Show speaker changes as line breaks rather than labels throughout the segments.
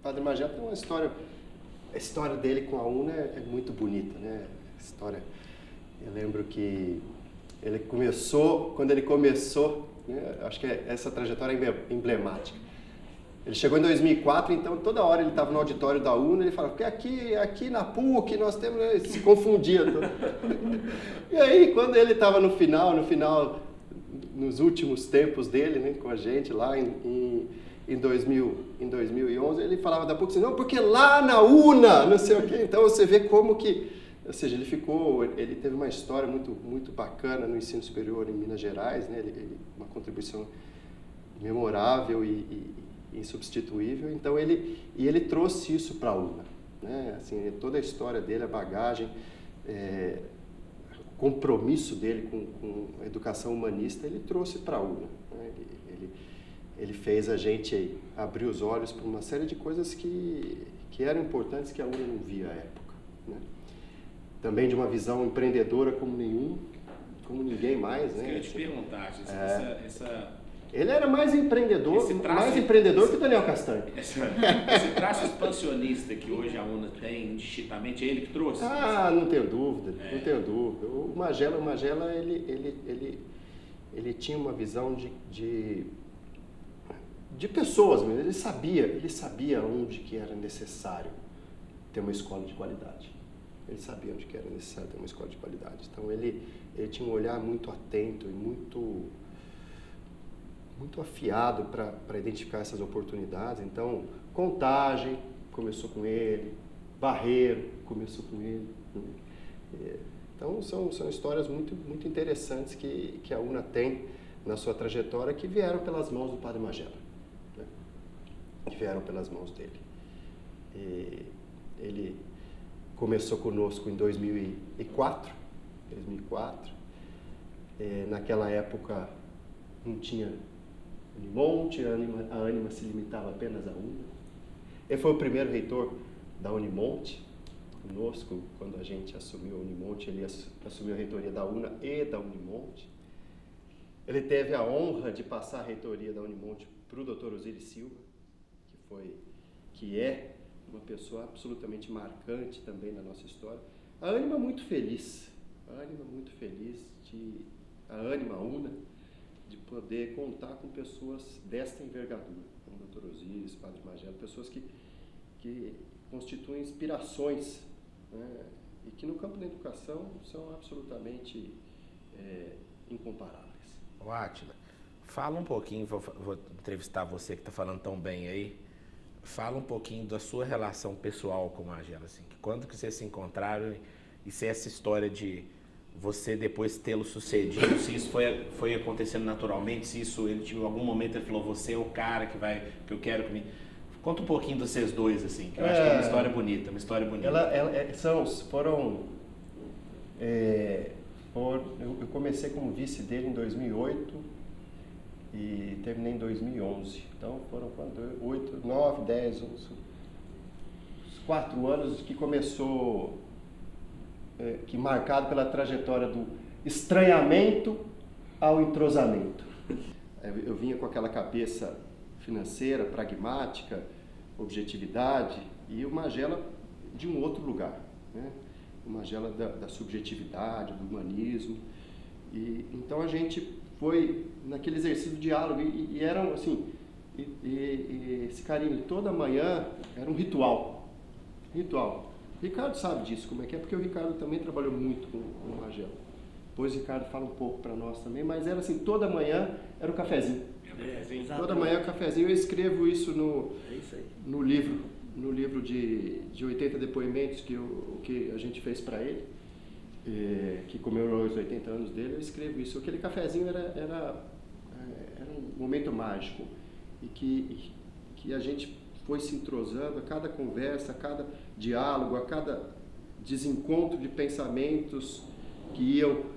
Padre Magela tem uma história, a história dele com a UNA é muito bonita, né? História, eu lembro que ele começou, quando ele começou, né, acho que essa trajetória é emblemática. Ele chegou em 2004, então toda hora ele estava no auditório da UNA, ele falava, porque aqui na PUC nós temos, né, se confundia. E aí, quando ele estava no final, nos últimos tempos dele, né, com a gente lá em 2011, ele falava da PUC assim, não, porque lá na UNA, não sei o quê. Então você vê como que, ou seja, ele teve uma história muito bacana no ensino superior em Minas Gerais, né, uma contribuição memorável e insubstituível. Então ele trouxe isso para a UNA, né? Assim, toda a história dele, a bagagem, o compromisso dele com a educação humanista, ele trouxe para a UNA, né? Ele fez a gente abrir os olhos para uma série de coisas que eram importantes, que a UNA não via à época, né? Também de uma visão empreendedora como ninguém mais, né?
Eu queria te perguntar,
ele era mais empreendedor que o Daniel Castanho.
Esse traço expansionista que hoje a UNA tem, indistintamente, é ele que trouxe?
Ah, não tenho dúvida, não tenho dúvida. O Magela ele tinha uma visão de pessoas mesmo. Ele sabia onde que era necessário ter uma escola de qualidade. Ele sabia onde que era necessário ter uma escola de qualidade. Então ele tinha um olhar muito atento e muito afiado para identificar essas oportunidades. Então, Contagem começou com ele, Barreiro começou com ele. Então, são histórias muito interessantes que a UNA tem na sua trajetória, que vieram pelas mãos do Padre Magela, né? Que vieram pelas mãos dele. Ele começou conosco em 2004. Naquela época não tinha Unimonte, a Ânima se limitava apenas à UNA. Ele foi o primeiro reitor da Unimonte conosco. Quando a gente assumiu a Unimonte, ele assumiu a reitoria da UNA e da Unimonte. Ele teve a honra de passar a reitoria da Unimonte para o Dr. Osiris Silva, que é uma pessoa absolutamente marcante também na nossa história. A Ânima muito feliz, a Ânima UNA, de poder contar com pessoas desta envergadura, como o Dr. Osiris, Padre Magela, pessoas que constituem inspirações, né, e que no campo da educação são absolutamente incomparáveis.
Ô Átila, fala um pouquinho, vou entrevistar você que está falando tão bem aí, fala um pouquinho da sua relação pessoal com o Magela, assim, quando que vocês se encontraram e se essa história de você depois tê-lo sucedido, se isso foi acontecendo naturalmente, se isso em algum momento ele falou, você é o cara que eu quero que me... Conta um pouquinho dos vocês dois, assim, que eu acho que é uma história bonita,
Eu comecei como vice dele em 2008 e terminei em 2011. Então foram 8, 9, 10, uns 4 anos que começou, que marcado pela trajetória do estranhamento ao entrosamento. Eu vinha com aquela cabeça financeira, pragmática, objetividade, e o Magela de um outro lugar, né? O Magela da subjetividade, do humanismo. E então a gente foi naquele exercício de diálogo e eram assim, esse carinho toda manhã era um ritual. O Ricardo sabe disso, como é que é, porque o Ricardo também trabalhou muito com o Magela. Depois o Ricardo fala um pouco para nós também, mas era assim, toda manhã era o cafezinho. Toda manhã o cafezinho. Eu escrevo isso no livro de 80 depoimentos que a gente fez para ele, que comemorou os 80 anos dele. Eu escrevo isso. Aquele cafezinho era um momento mágico e que a gente foi se entrosando a cada conversa, a cada diálogo, a cada desencontro de pensamentos que iam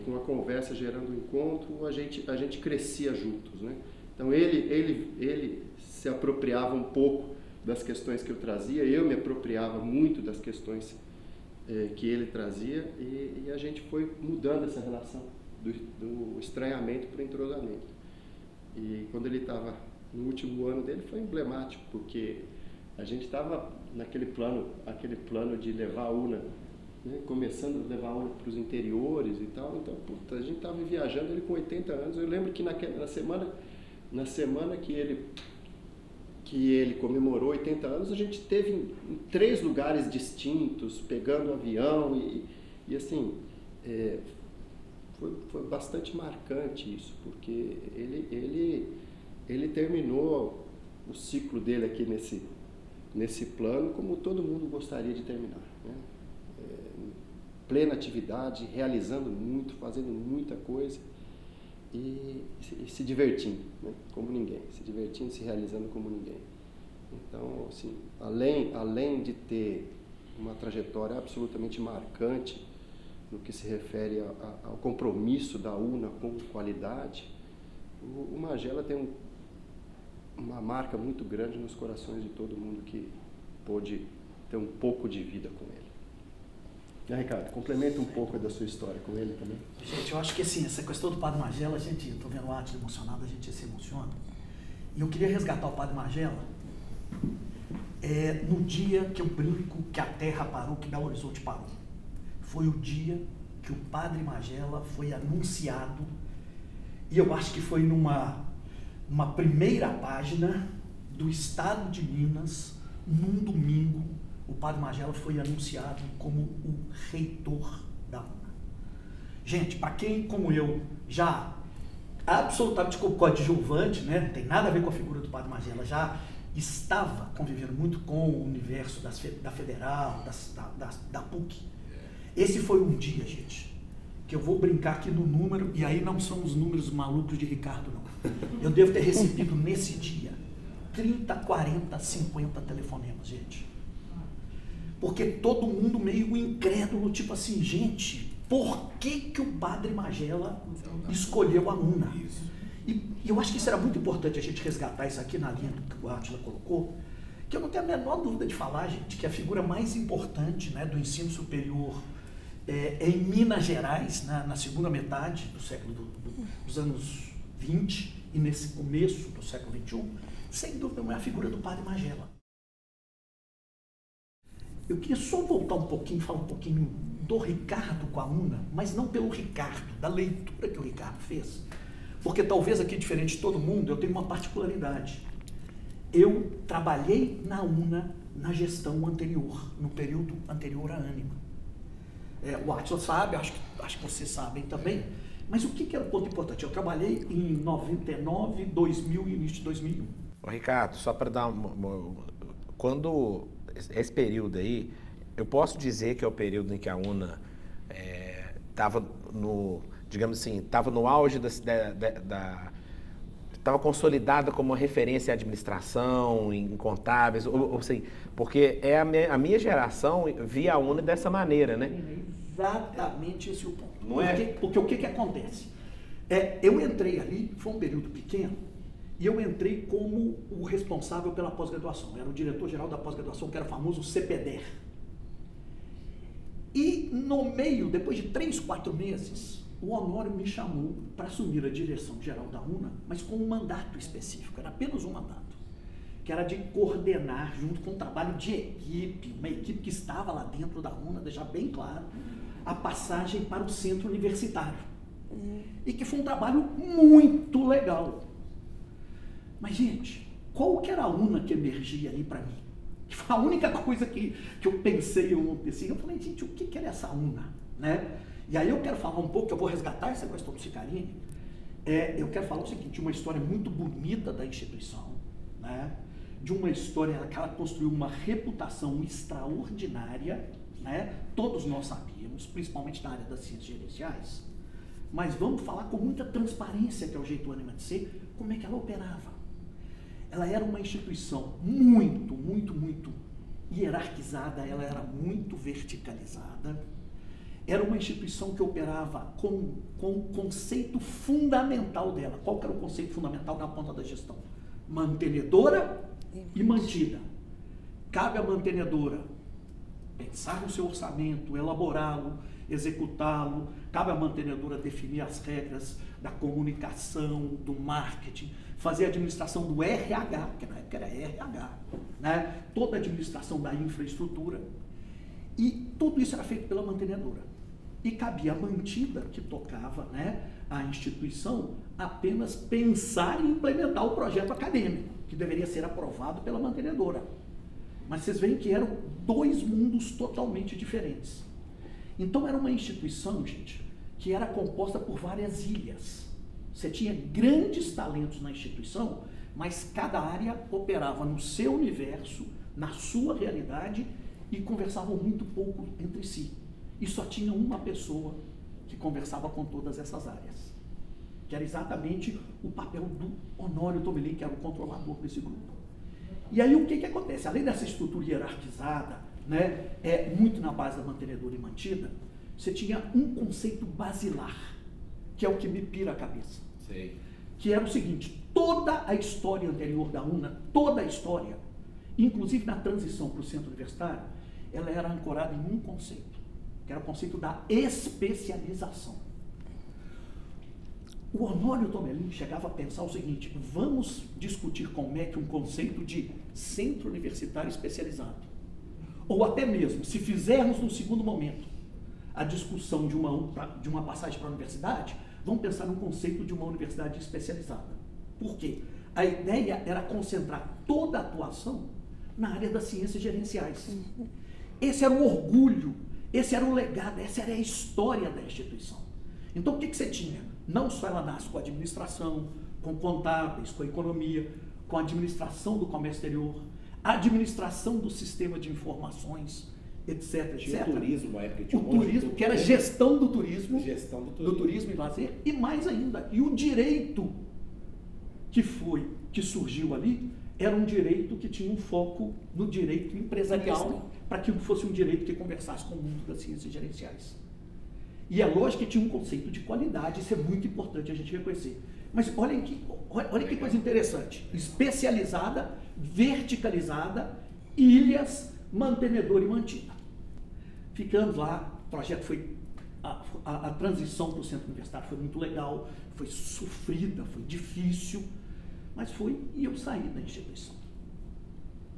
com a conversa gerando um encontro, a gente crescia juntos, né? Então ele se apropriava um pouco das questões que eu trazia, eu me apropriava muito das questões que ele trazia, e a gente foi mudando essa relação do estranhamento para o entrosamento. E quando ele estava no último ano dele foi emblemático, porque a gente estava naquele plano de levar a UNA, né, começando a levar a UNA para os interiores e tal, então puta, a gente estava viajando ele com 80 anos. Eu lembro que na semana que ele comemorou 80 anos, a gente esteve em 3 lugares distintos, pegando avião e assim, foi bastante marcante isso, porque ele terminou o ciclo dele aqui nesse plano como todo mundo gostaria de terminar, né? Plena atividade, realizando muito, fazendo muita coisa e se divertindo, né? Como ninguém, se divertindo, se realizando como ninguém. Então, assim, além de ter uma trajetória absolutamente marcante no que se refere ao compromisso da UNA com qualidade, o Magela tem uma marca muito grande nos corações de todo mundo que pôde ter um pouco de vida com ele. Ricardo, complementa um pouco da sua história com ele também.
Gente, eu acho que assim, essa questão do Padre Magela, eu estou vendo o Átila emocionado, a gente se emociona. E eu queria resgatar o Padre Magela no dia que eu brinco que a Terra parou, que Belo Horizonte parou. Foi o dia que o Padre Magela foi anunciado, e eu acho que foi numa primeira página do Estado de Minas, num domingo. O Padre Magela foi anunciado como o reitor da UNA. Gente, para quem, como eu, já absolutamente coadjuvante, né, não tem nada a ver com a figura do Padre Magela, já estava convivendo muito com o universo da Federal, da PUC. Esse foi um dia, gente, que eu vou brincar aqui no número, e aí não são os números malucos de Ricardo, não. Eu devo ter recebido nesse dia 30, 40, 50 telefonemas, gente. Porque todo mundo meio incrédulo, tipo assim, gente, por que o Padre Magela escolheu a UNA? E eu acho que isso era muito importante a gente resgatar isso aqui na linha do que o Átila colocou, que eu não tenho a menor dúvida de falar, gente, que a figura mais importante, né, do ensino superior em Minas Gerais, na segunda metade do século dos anos 20 e nesse começo do século 21, sem dúvida não é a figura do Padre Magela. Eu queria só voltar um pouquinho, falar um pouquinho do Ricardo com a UNA, mas não pelo Ricardo, da leitura que o Ricardo fez. Porque talvez aqui, diferente de todo mundo, eu tenho uma particularidade. Eu trabalhei na UNA na gestão anterior, no período anterior à Ânima. O Átila sabe, acho que vocês sabem também, mas o que era o ponto importante? Eu trabalhei em 99, 2000 e início de 2001.
Ô, Ricardo, só para dar quando esse período aí, eu posso dizer que é o período em que a UNA estava digamos assim, estava no auge estava consolidada como uma referência em administração, em contábeis, ou assim, porque a minha geração via a UNA dessa maneira, né?
Exatamente esse é o ponto.
Não é?
Porque o que acontece? Eu entrei ali, foi um período pequeno, e eu entrei como o responsável pela pós-graduação. Era o diretor-geral da pós-graduação, que era o famoso CPDER. E no meio, depois de 3, 4 meses, o Honório me chamou para assumir a direção geral da UNA, mas com um mandato específico, era apenas um mandato, que era de coordenar, junto com um trabalho de equipe, uma equipe que estava lá dentro da UNA, deixar bem claro, a passagem para o centro universitário. E que foi um trabalho muito legal. Mas, gente, qual que era a UNA que emergia ali para mim? Que foi a única coisa que eu pensei ontem, assim, eu falei, gente, o que era essa UNA, né? E aí eu quero falar um pouco, eu vou resgatar essa questão do Cicarini, eu quero falar o seguinte, de uma história muito bonita da instituição, né? De uma história que ela construiu uma reputação extraordinária, né? Todos nós sabíamos, principalmente na área das ciências gerenciais, mas vamos falar com muita transparência, que é o jeito ânima de ser, como é que ela operava. Ela era uma instituição muito, muito, muito hierarquizada, ela era muito verticalizada, era uma instituição que operava com o conceito fundamental dela. Qual que era o conceito fundamental na ponta da gestão? Mantenedora e mantida. Cabe à mantenedora pensar no seu orçamento, elaborá-lo, executá-lo, cabe à mantenedora definir as regras da comunicação, do marketing, fazer a administração do RH, que na época era RH, né? Toda a administração da infraestrutura. E tudo isso era feito pela mantenedora. E cabia à mantida, que tocava, né, a instituição, apenas pensar em implementar o projeto acadêmico, que deveria ser aprovado pela mantenedora. Mas vocês veem que eram dois mundos totalmente diferentes. Então era uma instituição, gente, que era composta por várias ilhas. Você tinha grandes talentos na instituição, mas cada área operava no seu universo, na sua realidade, e conversavam muito pouco entre si. E só tinha uma pessoa que conversava com todas essas áreas, que era exatamente o papel do Honório Tomelin, que era o controlador desse grupo. E aí o que acontece? Além dessa estrutura hierarquizada, né, muito na base da mantenedora e mantida, você tinha um conceito basilar, que é o que me pira a cabeça.
Sei.
Que era o seguinte: toda a história anterior da UNA, toda a história, inclusive na transição para o centro universitário, ela era ancorada em um conceito, que era o conceito da especialização. O Honório Tomelin chegava a pensar o seguinte: vamos discutir com o MEC um conceito de centro universitário especializado. Ou até mesmo, se fizermos no segundo momento a discussão de uma passagem para a universidade, vamos pensar num conceito de uma universidade especializada. Por quê? A ideia era concentrar toda a atuação na área das ciências gerenciais. Esse era o orgulho, esse era o legado, essa era a história da instituição. Então o que você tinha? Não só ela nasce com a administração, com contábeis, com a economia, com a administração do comércio exterior, a administração do sistema de informações, etc.
Tinha turismo, na época, tinha
o turismo, que era gestão do turismo,
do
turismo e lazer, e mais ainda, e o direito que surgiu ali, era um direito que tinha um foco no direito empresarial, para que fosse um direito que conversasse com o mundo das ciências gerenciais. E é lógico que tinha um conceito de qualidade, isso é muito importante a gente reconhecer. Mas olha que coisa interessante: especializada, verticalizada, ilhas, mantenedor e mantida. Ficamos lá, o projeto foi, a transição para o centro universitário foi muito legal, foi sofrida, foi difícil, mas foi, e eu saí da instituição.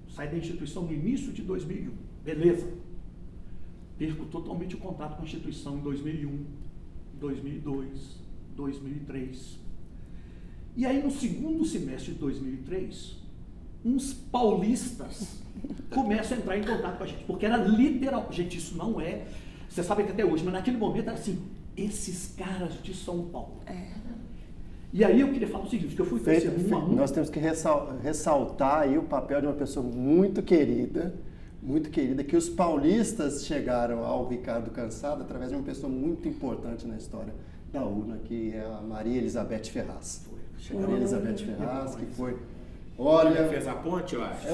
Saí da instituição no início de 2001, beleza. Perco totalmente o contato com a instituição em 2001, 2002, 2003. E aí, no segundo semestre de 2003, uns paulistas começam a entrar em contato com a gente, porque era literal. Gente, isso não é... Você sabe que até hoje, mas naquele momento era assim, esses caras de São Paulo. E aí eu queria falar o seguinte, que eu fui conhecer
Nós temos que ressaltar aí o papel de uma pessoa muito querida, que os paulistas chegaram ao Ricardo Cansado através de uma pessoa muito importante na história da UNA, que é a Maria Elizabeth Ferraz. Maria Elizabeth Ferraz, que foi... Olha,
fez a ponte, eu acho.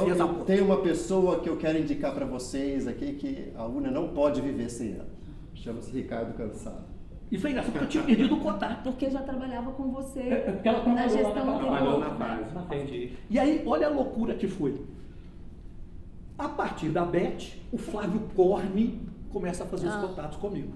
Tem uma pessoa que eu quero indicar para vocês aqui, que a UNA não pode viver sem ela. Chama-se Ricardo Cansado.
E foi engraçado, porque eu tinha perdido o contato.
Porque eu já trabalhava com você
na
gestão anterior.
Trabalhou na base, entendi.
E aí, olha a loucura que foi. A partir da Beth, o Flávio Corne começa a fazer os contatos comigo.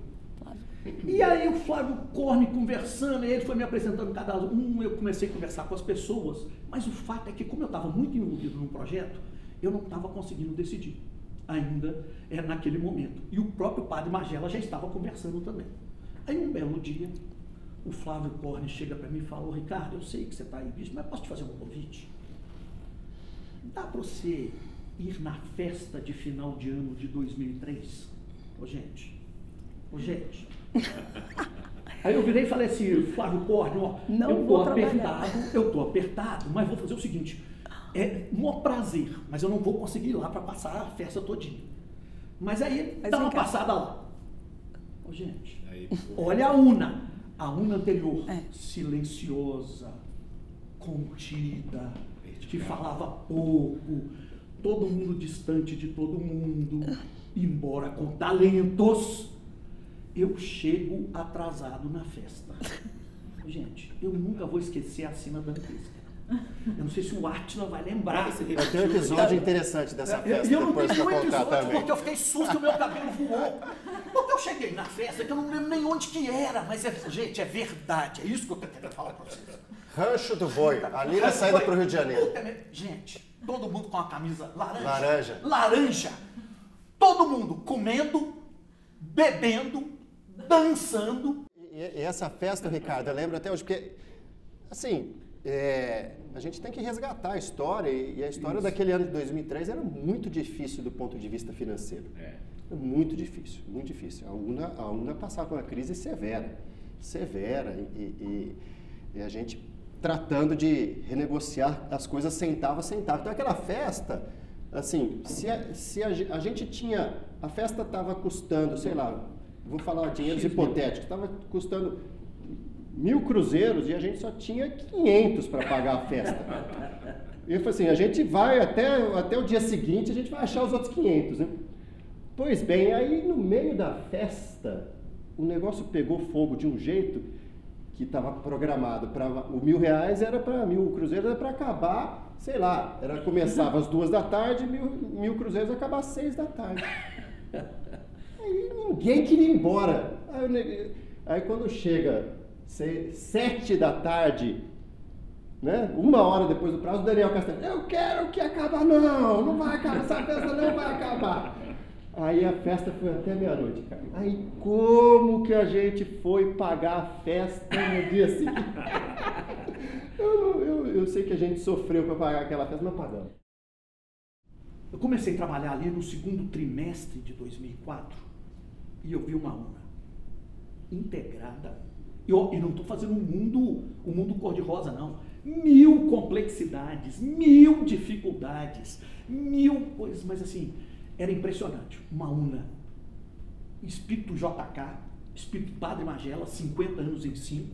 E aí o Flávio Corne conversando, ele foi me apresentando cada um, eu comecei a conversar com as pessoas, mas o fato é que, como eu estava muito envolvido num projeto, eu não estava conseguindo decidir ainda naquele momento. E o próprio padre Magela já estava conversando também. Aí um belo dia, o Flávio Corne chega para mim e fala: Ricardo, eu sei que você está aí, bicho, mas posso te fazer um convite? Dá para você ir na festa de final de ano de 2003? Ô gente. Aí eu virei e falei assim: Flávio Corne, ó, eu tô apertado, mas vou fazer o seguinte, um maior prazer, mas eu não vou conseguir ir lá para passar a festa todinha. Mas aí, dá uma passada lá. Ô gente, olha a UNA anterior, silenciosa, contida, que falava pouco, todo mundo distante de todo mundo, embora com talentos. Eu chego atrasado na festa. Gente, eu nunca vou esquecer a cena dantesca. Eu não sei se o Átila vai lembrar.
Eu tenho um episódio interessante dessa festa
Eu não
depois
tenho
pra
um
contar
episódio
também.
porque eu fiquei susto e o meu cabelo voou. Porque eu cheguei na festa que eu não lembro nem onde que era, mas, gente, é verdade. É isso que eu tô querendo falar pra vocês.
Rancho do Boi, ali na saída pro Rio de Janeiro.
Gente, todo mundo com a camisa laranja.
Laranja.
Laranja. Todo mundo comendo, bebendo, dançando.
E essa festa, Ricardo, eu lembro até hoje, porque, assim, a gente tem que resgatar a história, e a história daquele ano de 2003 era muito difícil do ponto de vista financeiro. Muito difícil, muito difícil. A UNA passava por uma crise severa, e a gente tratando de renegociar as coisas centavo a centavo. Então aquela festa, assim, se a gente tinha, a festa estava custando, sei lá, vou falar dinheiros hipotéticos, estava custando 1.000 cruzeiros e a gente só tinha 500 para pagar a festa. E eu falei assim, a gente vai até o dia seguinte, a gente vai achar os outros 500, né? Pois bem, aí no meio da festa, o negócio pegou fogo de um jeito que estava programado para o R$1.000 era para 1.000 cruzeiros, era para acabar, sei lá, começava às 2 da tarde, 1.000 cruzeiros acabar às 6 da tarde. Aí ninguém queria ir embora. Aí quando chega 7 da tarde, né, 1 hora depois do prazo, o Daniel Castanho, eu quero que acabe. Não vai acabar, essa festa não vai acabar. Aí a festa foi até meia-noite, cara. Aí como que a gente foi pagar a festa no dia seguinte? Eu sei que a gente sofreu para pagar aquela festa, mas pagamos.
Eu comecei a trabalhar ali no segundo trimestre de 2004 e eu vi uma UNA integrada. E não estou fazendo um mundo cor-de-rosa, não. 1000 complexidades, 1000 dificuldades, 1000 coisas, mas assim, era impressionante. Uma UNA, espírito JK, espírito Padre Magela, 50 anos em 5.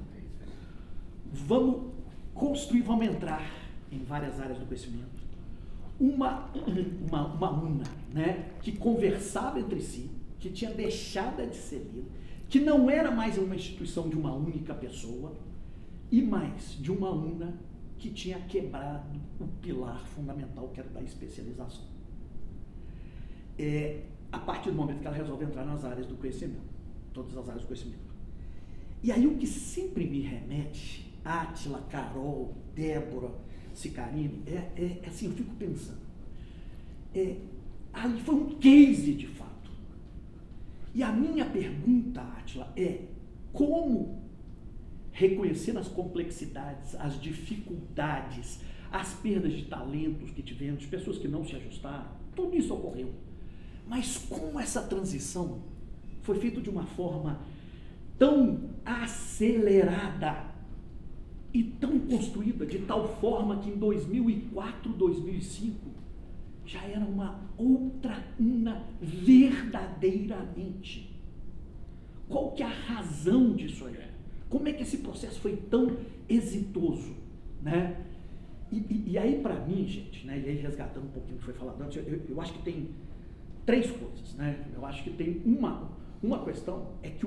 Vamos construir, vamos entrar em várias áreas do conhecimento. Uma UNA, né, que conversava entre si, que tinha deixado de ser lida, que não era mais uma instituição de uma única pessoa, e mais, de uma UNA que tinha quebrado o pilar fundamental, que era da especialização. A partir do momento que ela resolve entrar nas áreas do conhecimento, todas as áreas do conhecimento. E aí o que sempre me remete, Átila, Carol, Débora, Cicarine, assim, eu fico pensando, ali foi um case de fato. E a minha pergunta, Átila, como reconhecer as complexidades, as dificuldades, as perdas de talentos que tivemos, de pessoas que não se ajustaram, tudo isso ocorreu. Mas como essa transição foi feita de uma forma tão acelerada e tão construída, de tal forma que em 2004, 2005, já era uma outra UNA verdadeiramente. Qual que é a razão disso aí? Como é que esse processo foi tão exitoso, né? E aí, para mim, gente, né, e aí resgatando um pouquinho o que foi falado antes, eu acho que tem 3 coisas, né? Eu acho que tem uma questão, é que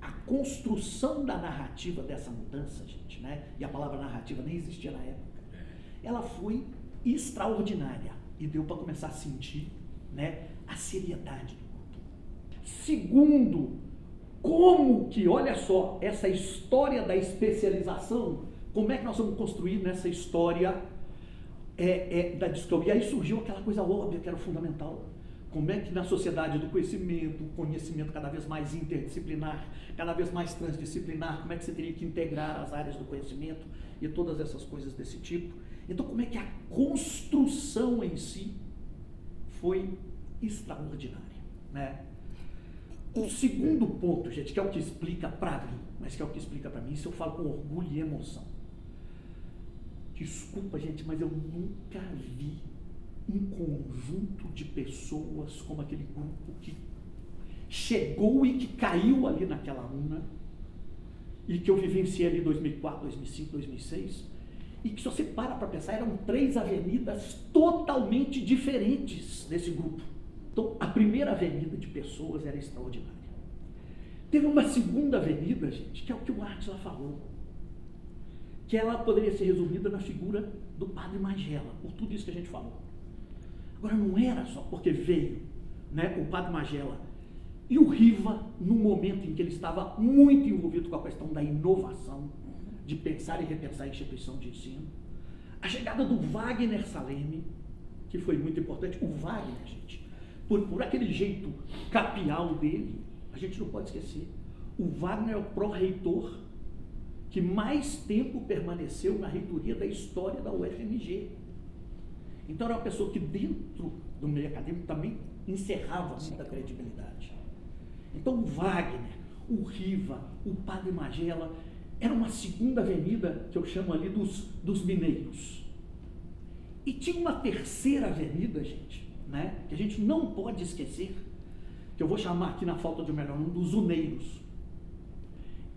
a construção da narrativa dessa mudança, gente, né? E a palavra narrativa nem existia na época. Ela foi extraordinária e deu para começar a sentir, né, a seriedade do grupo. Segundo, como que, olha só, essa história da especialização, como é que nós vamos construir nessa história da discovery? E aí surgiu aquela coisa óbvia que era fundamental. Como é que na sociedade do conhecimento, o conhecimento cada vez mais interdisciplinar, cada vez mais transdisciplinar, como é que você teria que integrar as áreas do conhecimento e todas essas coisas desse tipo? Então, como é que a construção em si foi extraordinária, né? O segundo ponto, gente, que é o que explica para mim, mas que é o que explica para mim, isso eu falo com orgulho e emoção. Desculpa, gente, mas eu nunca vi um conjunto de pessoas como aquele grupo que chegou e que caiu ali naquela UNA e que eu vivenciei ali em 2004, 2005, 2006 e que, se você para pensar, eram 3 avenidas totalmente diferentes desse grupo. Então, a primeira avenida de pessoas era extraordinária. Teve uma segunda avenida, gente, que é o que o Átila falou, que que ela poderia ser resumida na figura do Padre Magela, por tudo isso que a gente falou. Agora, não era só porque veio, né, o Padre Magela e o Riva, no momento em que ele estava muito envolvido com a questão da inovação, de pensar e repensar a instituição de ensino. A chegada do Wagner Saleme, que foi muito importante. O Wagner, gente, por aquele jeito capial dele, a gente não pode esquecer. O Wagner é o pró-reitor que mais tempo permaneceu na reitoria da história da UFMG. Então era uma pessoa que dentro do meio acadêmico também encerrava muita credibilidade. Então o Wagner, o Riva, o Padre Magela, era uma segunda avenida que eu chamo ali dos mineiros. E tinha uma terceira avenida, gente, né, que a gente não pode esquecer, que eu vou chamar aqui na falta de um melhor nome, dos uneiros.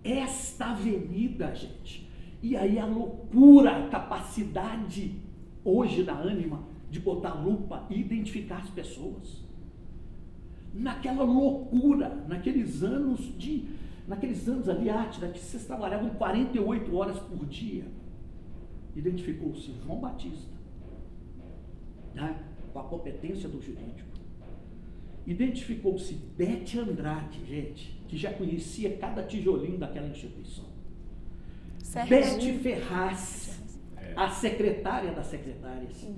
Esta avenida, gente, e aí a loucura, a capacidade hoje da Ânima de botar lupa e identificar as pessoas. Naquela loucura, naqueles anos ali, Átila, que vocês trabalhavam 48 horas por dia, identificou-se João Batista, né, com a competência do jurídico. Identificou-se Beth Andrade, gente, que já conhecia cada tijolinho daquela instituição. Beth Ferraz, a secretária das secretárias.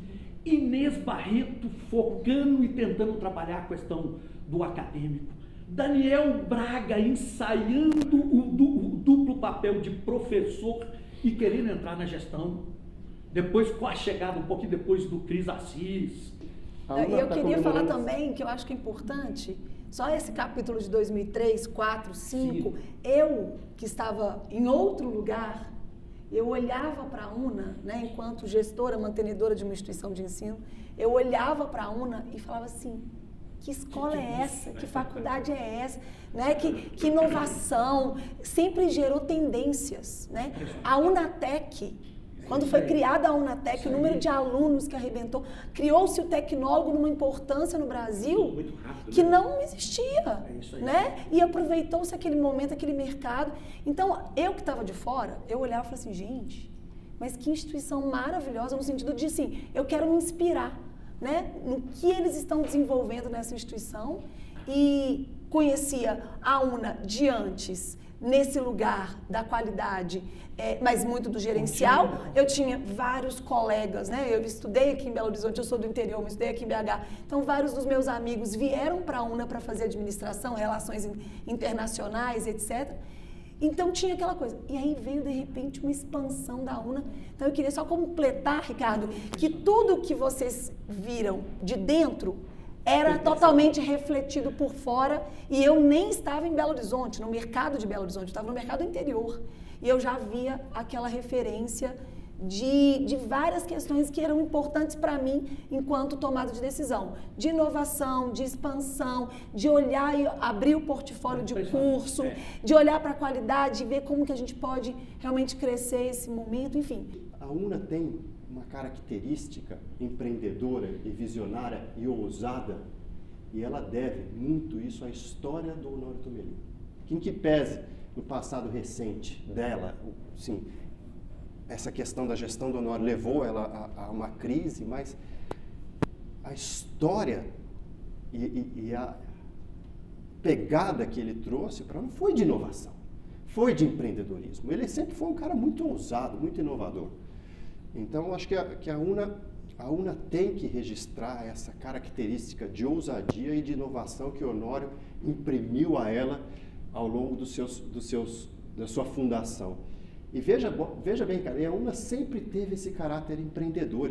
Inês Barreto, focando e tentando trabalhar a questão do acadêmico. Daniel Braga, ensaiando o duplo papel de professor e querendo entrar na gestão. Depois, com a chegada, um pouquinho depois, do Cris Assis.
E eu queria falar também, que eu acho que é importante, só esse capítulo de 2003, 4, 5, eu, que estava em outro lugar, eu olhava para a UNA, né, enquanto gestora, mantenedora de uma instituição de ensino, eu olhava para a UNA e falava assim, que escola é essa? Que faculdade é essa? Né? Que inovação, sempre gerou tendências. Né? A Unatec, quando foi criada a Unatec, o número de alunos que arrebentou, criou-se o tecnólogo numa importância no Brasil que não existia. Né? E aproveitou-se aquele momento, aquele mercado. Então, eu que estava de fora, eu olhava e falava assim, gente, mas que instituição maravilhosa, no sentido de, assim, eu quero me inspirar, né, no que eles estão desenvolvendo nessa instituição, e conhecia a UNA de antes, nesse lugar da qualidade, mas muito do gerencial. Eu tinha vários colegas, né, eu estudei aqui em Belo Horizonte, eu sou do interior, mas estudei aqui em BH, então vários dos meus amigos vieram para a UNA para fazer administração, relações internacionais, etc., então tinha aquela coisa. E aí veio, de repente, uma expansão da UNA. Então eu queria só completar, Ricardo, que tudo que vocês viram de dentro era totalmente refletido por fora, e eu nem estava em Belo Horizonte, no mercado de Belo Horizonte, eu estava no mercado interior. E eu já via aquela referência de várias questões que eram importantes para mim enquanto tomada de decisão, de inovação, de expansão, de olhar e abrir o portfólio de curso, de olhar para a qualidade e ver como que a gente pode realmente crescer esse momento, enfim.
A UNA tem uma característica empreendedora e visionária e ousada, e ela deve muito isso à história do Honório Thommelin. Que, em que pese no passado recente dela, sim, essa questão da gestão do Honório levou ela a uma crise, mas a história e a pegada que ele trouxe para não foi de inovação, foi de empreendedorismo. Ele sempre foi um cara muito ousado, muito inovador. Então, eu acho que a UNA tem que registrar essa característica de ousadia e de inovação que o Honório imprimiu a ela ao longo da sua fundação. E veja bem, cara, a UNA sempre teve esse caráter empreendedor,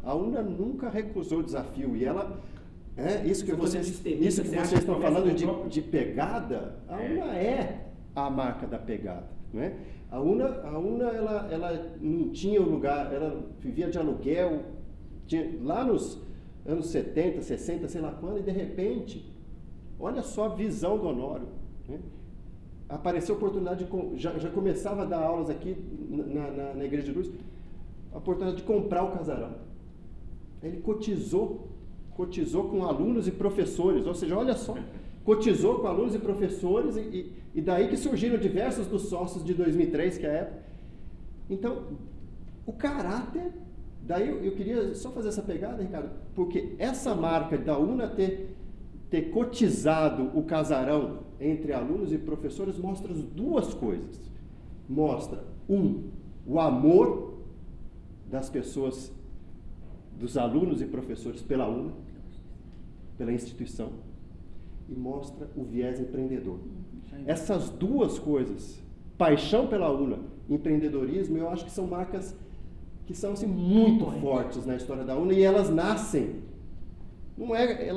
a UNA nunca recusou o desafio, e ela, isso que vocês estão falando de pegada, a UNA é a marca da pegada, né? A UNA ela não tinha um lugar, ela vivia de aluguel, lá nos anos 70, 60, sei lá quando, e de repente, olha só a visão do Honório, né? Apareceu a oportunidade, já começava a dar aulas aqui na Igreja de Luz, a oportunidade de comprar o casarão. Ele cotizou com alunos e professores, ou seja, olha só, cotizou com alunos e professores, e daí que surgiram diversos dos sócios de 2003, que é a época, Então, o caráter, daí eu queria só fazer essa pegada, Ricardo, porque essa marca da UNA ter cotizado o casarão entre alunos e professores mostra as duas coisas. Mostra, o amor das pessoas, dos alunos e professores pela UNA, pela instituição, e mostra o viés empreendedor. Essas duas coisas, paixão pela UNA, empreendedorismo, eu acho que são marcas que são assim, muito fortes na história da UNA, e elas nascem,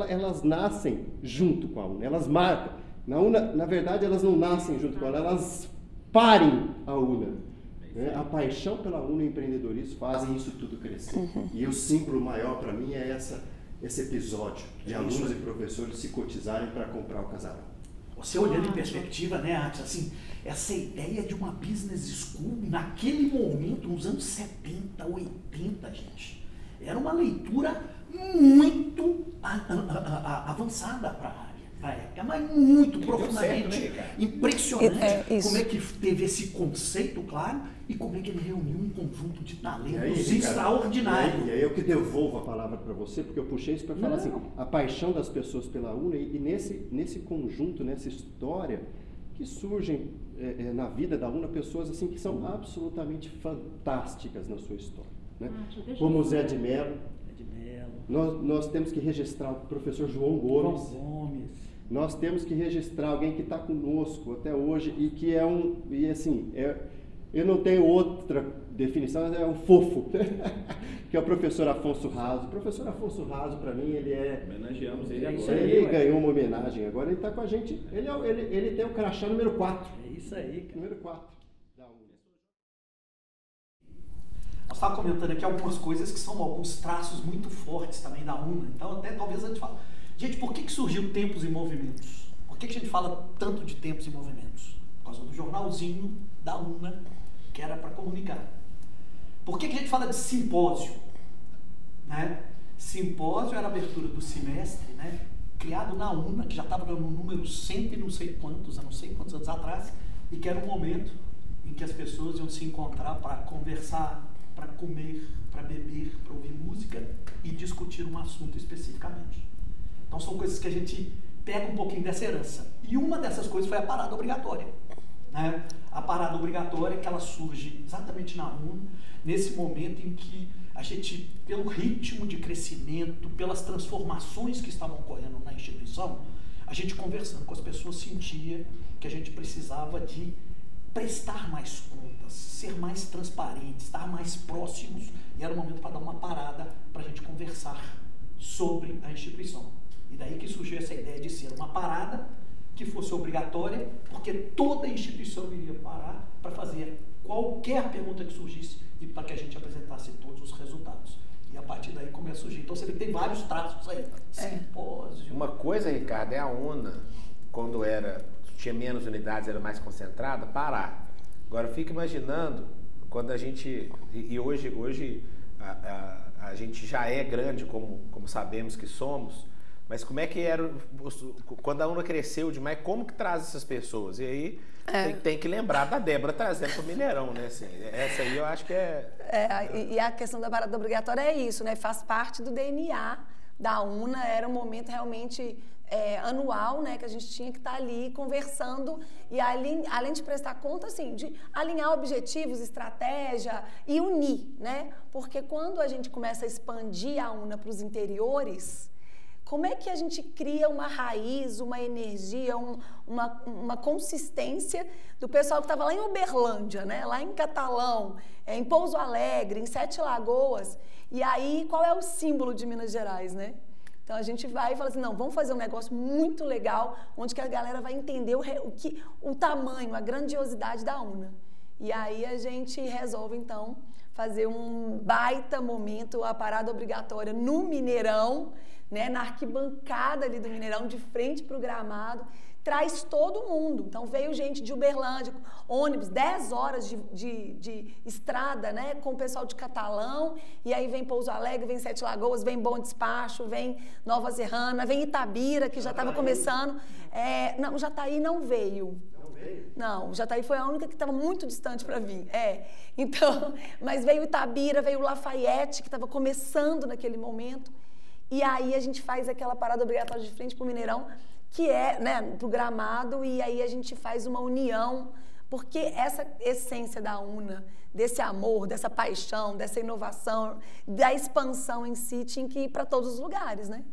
elas nascem junto com a UNA, elas marcam. Na UNA, na verdade, elas não nascem junto com ela, elas parem a UNA. Né? A paixão pela UNA e o empreendedorismo fazem isso tudo crescer. E o símbolo maior para mim é esse episódio de alunos e professores se cotizarem para comprar o casarão.
Você olhando em perspectiva, né, Atos, assim, essa ideia de uma business school, naquele momento, nos anos 70, 80, gente, era uma leitura muito avançada para a época, mas muito profundamente impressionante como é que teve esse conceito, claro, e como é que ele reuniu um conjunto de talentos extraordinários.
E aí eu que devolvo a palavra para você, porque eu puxei isso para falar assim, a paixão das pessoas pela UNA e nesse conjunto, nessa história, que surgem na vida da UNA pessoas assim que são absolutamente fantásticas na sua história. Né? Como o Zé de Mello. Nós temos que registrar o professor João Gomes. Nós temos que registrar alguém que está conosco até hoje e que eu não tenho outra definição, é um fofo, que é o professor Afonso Raso. O professor Afonso Raso, para mim, ele é...
Homenageamos ele agora.
Ele ganhou uma homenagem agora, ele está com a gente, ele tem o crachá número 4.
É isso aí, cara.
Número 4 da UNA.
Nós estávamos comentando aqui algumas coisas que são alguns traços muito fortes também da UNA, então até talvez a gente fale. Gente, por que surgiu Tempos e Movimentos? Por que a gente fala tanto de Tempos e Movimentos? Por causa do jornalzinho da UNA, que era para comunicar. Por que a gente fala de simpósio? Né? Simpósio era a abertura do semestre, né? Criado na UNA, que já estava no número 100 e não sei quantos anos atrás, e que era um momento em que as pessoas iam se encontrar para conversar, para comer, para beber, para ouvir música e discutir um assunto especificamente. Então são coisas que a gente pega um pouquinho dessa herança. E uma dessas coisas foi a parada obrigatória. Né? A parada obrigatória que ela surge exatamente na UNA, nesse momento em que a gente, pelo ritmo de crescimento, pelas transformações que estavam ocorrendo na instituição, a gente conversando com as pessoas sentia que a gente precisava de prestar mais contas, ser mais transparente, estar mais próximos, e era o momento para dar uma parada para a gente conversar sobre a instituição. E daí que surgiu essa ideia de ser uma parada que fosse obrigatória, porque toda a instituição iria parar para fazer qualquer pergunta que surgisse e para que a gente apresentasse todos os resultados. E a partir daí começa a surgir. Então você vê que tem vários traços aí. Simpósio.
Uma coisa, Ricardo, é a UNA, quando tinha menos unidades, era mais concentrada, parar. Agora, fica imaginando, quando a gente... E hoje a gente já é grande, como sabemos que somos, mas como é que era, quando a UNA cresceu demais, como que traz essas pessoas? E aí tem que lembrar da Débora trazendo para o Mineirão, né? Assim, essa aí eu acho que
E a questão da parada obrigatória é isso, né? Faz parte do DNA da UNA, era um momento realmente anual, né? Que a gente tinha que estar ali conversando e além de prestar conta, assim, de alinhar objetivos, estratégia e unir, né? Porque quando a gente começa a expandir a UNA para os interiores, como é que a gente cria uma raiz, uma energia, uma consistência do pessoal que estava lá em Uberlândia, né? Lá em Catalão, em Pouso Alegre, em Sete Lagoas. E aí, qual é o símbolo de Minas Gerais, né? Então, a gente vai e fala assim, não, vamos fazer um negócio muito legal, onde que a galera vai entender o tamanho, a grandiosidade da UNA. E aí, a gente resolve, então, fazer um baita momento, a parada obrigatória no Mineirão, né, na arquibancada ali do Mineirão, de frente para o gramado, traz todo mundo. Então veio gente de Uberlândia, ônibus, 10 horas de estrada, né, com o pessoal de Catalão, e aí vem Pouso Alegre, vem Sete Lagoas, vem Bom Despacho, vem Nova Serrana, vem Itabira, que já estava começando. Não, Jataí não veio. Não, o Jataí foi a única que estava muito distante para vir. Então, mas veio Itabira, veio Lafayette, que estava começando naquele momento. E aí a gente faz aquela parada obrigatória de frente para o Mineirão, que é, né, para o Gramado, e aí a gente faz uma união, porque essa essência da UNA, desse amor, dessa paixão, dessa inovação, da expansão em si, tinha que ir para todos os lugares, né?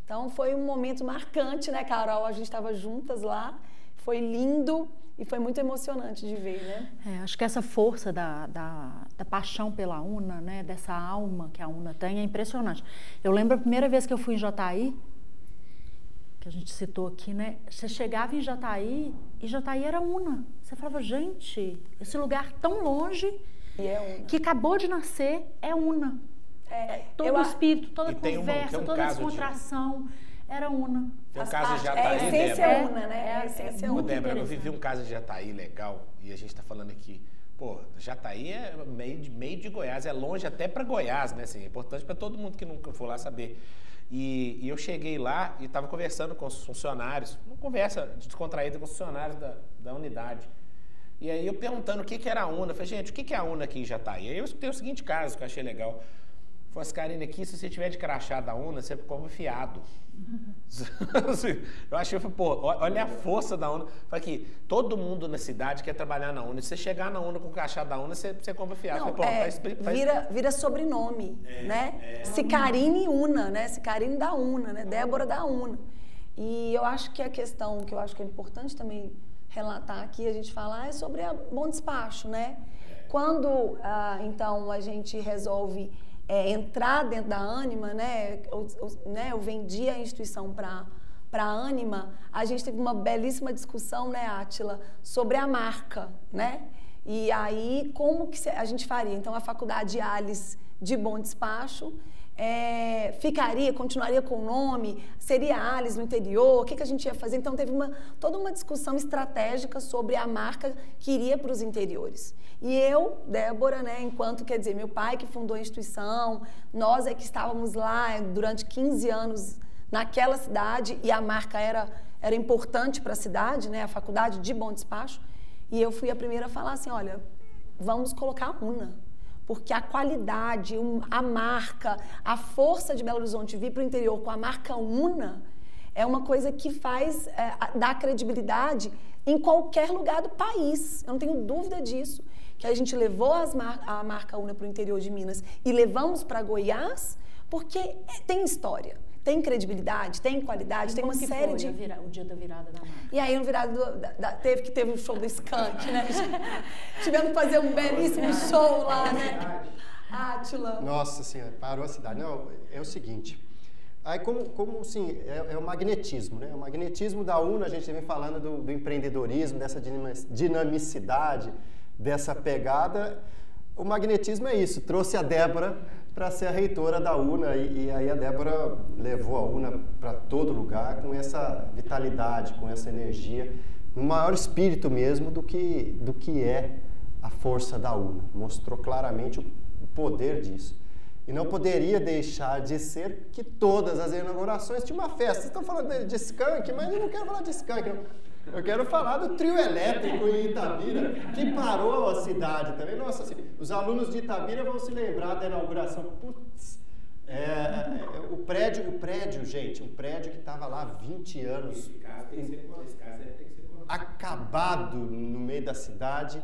Então foi um momento marcante, né, Carol? A gente estava juntas lá, foi lindo e foi muito emocionante de ver, né?
Acho que essa força da paixão pela UNA, né, dessa alma que a UNA tem, é impressionante. Eu lembro a primeira vez que eu fui em Jataí, que a gente citou aqui, né? Você chegava em Jataí e Jataí era UNA. Você falava, gente, esse lugar tão longe que acabou de nascer é UNA. Todo o espírito, toda a conversa, toda a descontração era UNA.
Tem um caso de Jataí,
a essência é UNA, né? A essência é UNA.
Débora, eu vivi um caso de Jataí legal e a gente está falando aqui. Pô, Jataí é meio de Goiás, é longe até para Goiás, né? Assim, é importante para todo mundo que nunca for lá saber. E eu cheguei lá e estava conversando com os funcionários, uma conversa descontraída com os funcionários da unidade. E aí eu perguntando o que era a UNA. Eu falei, gente, o que é a UNA aqui em Jataí? Aí eu escutei o seguinte caso que eu achei legal. Falei, Karine, aqui, se você tiver de crachá da UNA, você ficou fiado. Eu achei, pô, olha a força da UNA. Falei aqui, todo mundo na cidade quer trabalhar na UNA. Se você chegar na UNA com o crachá da UNA, você compra fiado.
Não,
Falei,
vira sobrenome, né? Cicarine UNA, né? Cicarine da UNA, né? Débora da UNA. E eu acho que a questão que eu acho que é importante também relatar aqui, a gente falar, é sobre a Bom Despacho, né? Quando, então, a gente resolve entrar dentro da Ânima, né? Eu vendi a instituição para a Ânima, a gente teve uma belíssima discussão, né, Átila, sobre a marca, né? E aí, como que a gente faria? Então, a Faculdade Alice de Bom Despacho continuaria com o nome, seria Alice no interior, o que a gente ia fazer? Então, teve toda uma discussão estratégica sobre a marca que iria para os interiores. E eu, Débora, né, enquanto, quer dizer, meu pai que fundou a instituição, nós que estávamos lá durante 15 anos naquela cidade e a marca era importante para a cidade, né, a Faculdade de Bom Despacho, e eu fui a primeira a falar assim, olha, vamos colocar a UNA, porque a qualidade, a marca, a força de Belo Horizonte vir para o interior com a marca UNA é uma coisa que faz dar credibilidade em qualquer lugar do país. Eu não tenho dúvida disso. Que a gente levou a marca UNA para o interior de Minas e levamos para Goiás, porque tem história, tem credibilidade, tem qualidade, tem uma série de...
o dia da virada da marca?
E aí, no virado, teve um show do Skank, né? Tivemos que fazer um belíssimo show lá, né? Átila.
Nossa Senhora, parou a cidade. Não, é o seguinte... Aí, como assim, é o magnetismo, né? O magnetismo da UNA, a gente vem falando do empreendedorismo, dessa dinamicidade, dessa pegada. O magnetismo é isso, trouxe a Débora para ser a reitora da UNA e aí a Débora levou a UNA para todo lugar com essa vitalidade, com essa energia, no maior espírito mesmo do que é a força da UNA. Mostrou claramente o poder disso. E não poderia deixar de ser que todas as inaugurações tinham uma festa. Vocês estão falando de Skank, mas eu não quero falar de Skank, não. Eu quero falar do trio elétrico em Itabira, que parou a cidade também. Nossa, assim, os alunos de Itabira vão se lembrar da inauguração. Putz, o prédio, gente, um prédio que estava lá há 20 anos. Esse caso tem que ser acabado no meio da cidade.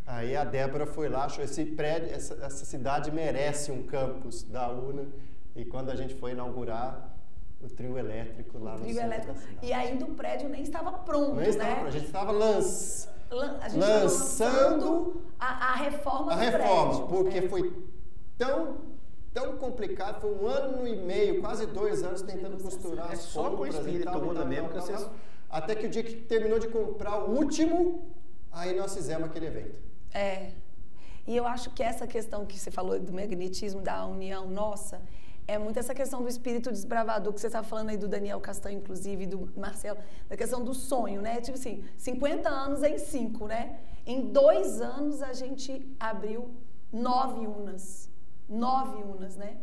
Aí a Débora foi lá, achou esse prédio, essa cidade merece um campus da UNA. E quando a gente foi inaugurar o trio elétrico lá no centro da cidade.
E ainda o prédio nem estava pronto,
nem estava pronto, a gente estava lançando
a reforma do
prédio. Porque foi tão complicado, foi 1 ano e meio, quase 2 anos tentando costurar as
só com o espírito UNA mesmo que vocês...
Até que o dia que terminou de comprar o último, aí nós fizemos aquele evento.
E eu acho que essa questão que você falou do magnetismo, da união nossa, é muito essa questão do espírito desbravador, que você estava falando aí do Daniel Castanho, inclusive, e do Marcelo, da questão do sonho, né? Tipo assim, 50 anos em 5, né? Em 2 anos a gente abriu 9 UNAs. 9 UNAs, né?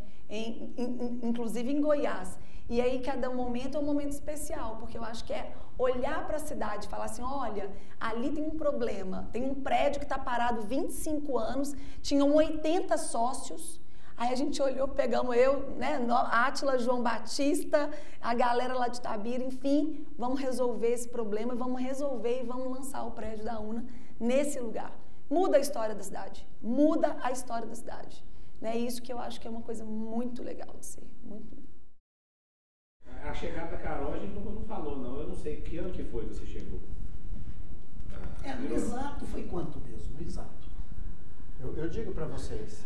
Inclusive em Goiás. E aí cada momento é um momento especial, porque eu acho que é olhar para a cidade e falar assim, olha, ali tem um problema, tem um prédio que está parado 25 anos, tinham 80 sócios, aí a gente olhou, pegamos eu, né, Átila, João Batista, a galera lá de Itabira, enfim, vamos resolver esse problema, vamos resolver e vamos lançar o prédio da UNA nesse lugar. Muda a história da cidade, muda a história da cidade. É isso que eu acho que é uma coisa muito legal de ser, muito.
A chegada da Carol a gente não falou, não. Eu não sei que ano que foi que você chegou.
No exato foi quanto mesmo? No exato.
Eu digo para vocês,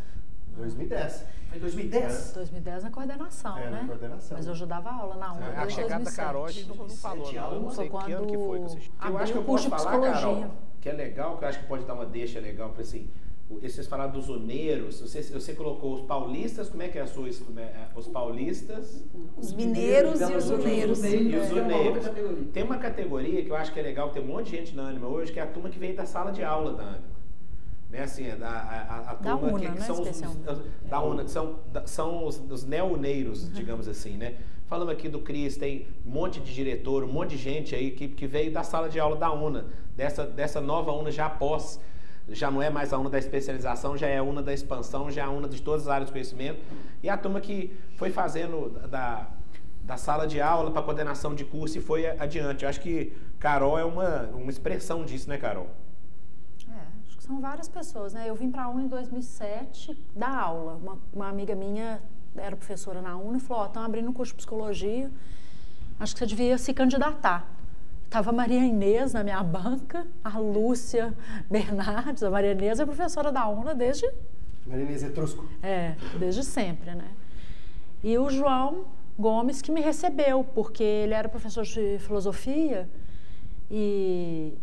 2010.
Foi 2010?
2010 na coordenação, né?
Na coordenação.
Mas eu já dava aula na UNA
A chegada
2007.
da Carol a gente não falou, não. Eu não sei que ano que foi que você chegou. Eu acho que eu posso falar, Carol, que é legal, que eu acho que pode dar uma deixa legal para assim. Vocês falaram dos uneiros, você colocou os paulistas, como é que é a sua? Os paulistas?
Os mineiros e os uneiros.
E os uneiros. Tem uma categoria que eu acho que é legal, tem um monte de gente na Ânima hoje, que é a turma que veio da sala de aula da Ânima. Né, assim, a turma
da UNA,
que são da UNA, que são os neo-uneiros, digamos assim, né? Falando aqui do Cris, tem um monte de diretor, um monte de gente aí que veio da sala de aula da UNA, dessa nova UNA já após. Já não é mais a UNA da especialização, já é a UNA da expansão, já é a UNA de todas as áreas de conhecimento. E a turma que foi fazendo da sala de aula para coordenação de curso e foi adiante. Eu acho que Carol é uma expressão disso, né, Carol?
Acho que são várias pessoas, né? Eu vim para a UNA em 2007 dar aula. Uma amiga minha era professora na UNA e falou, estão abrindo um curso de psicologia, acho que você devia se candidatar. Estava a Maria Inês na minha banca, a Lúcia Bernardes, a Maria Inês é professora da UNA desde...
Maria Inês Etrusco.
Desde sempre, né? E o João Gomes que me recebeu, porque ele era professor de filosofia e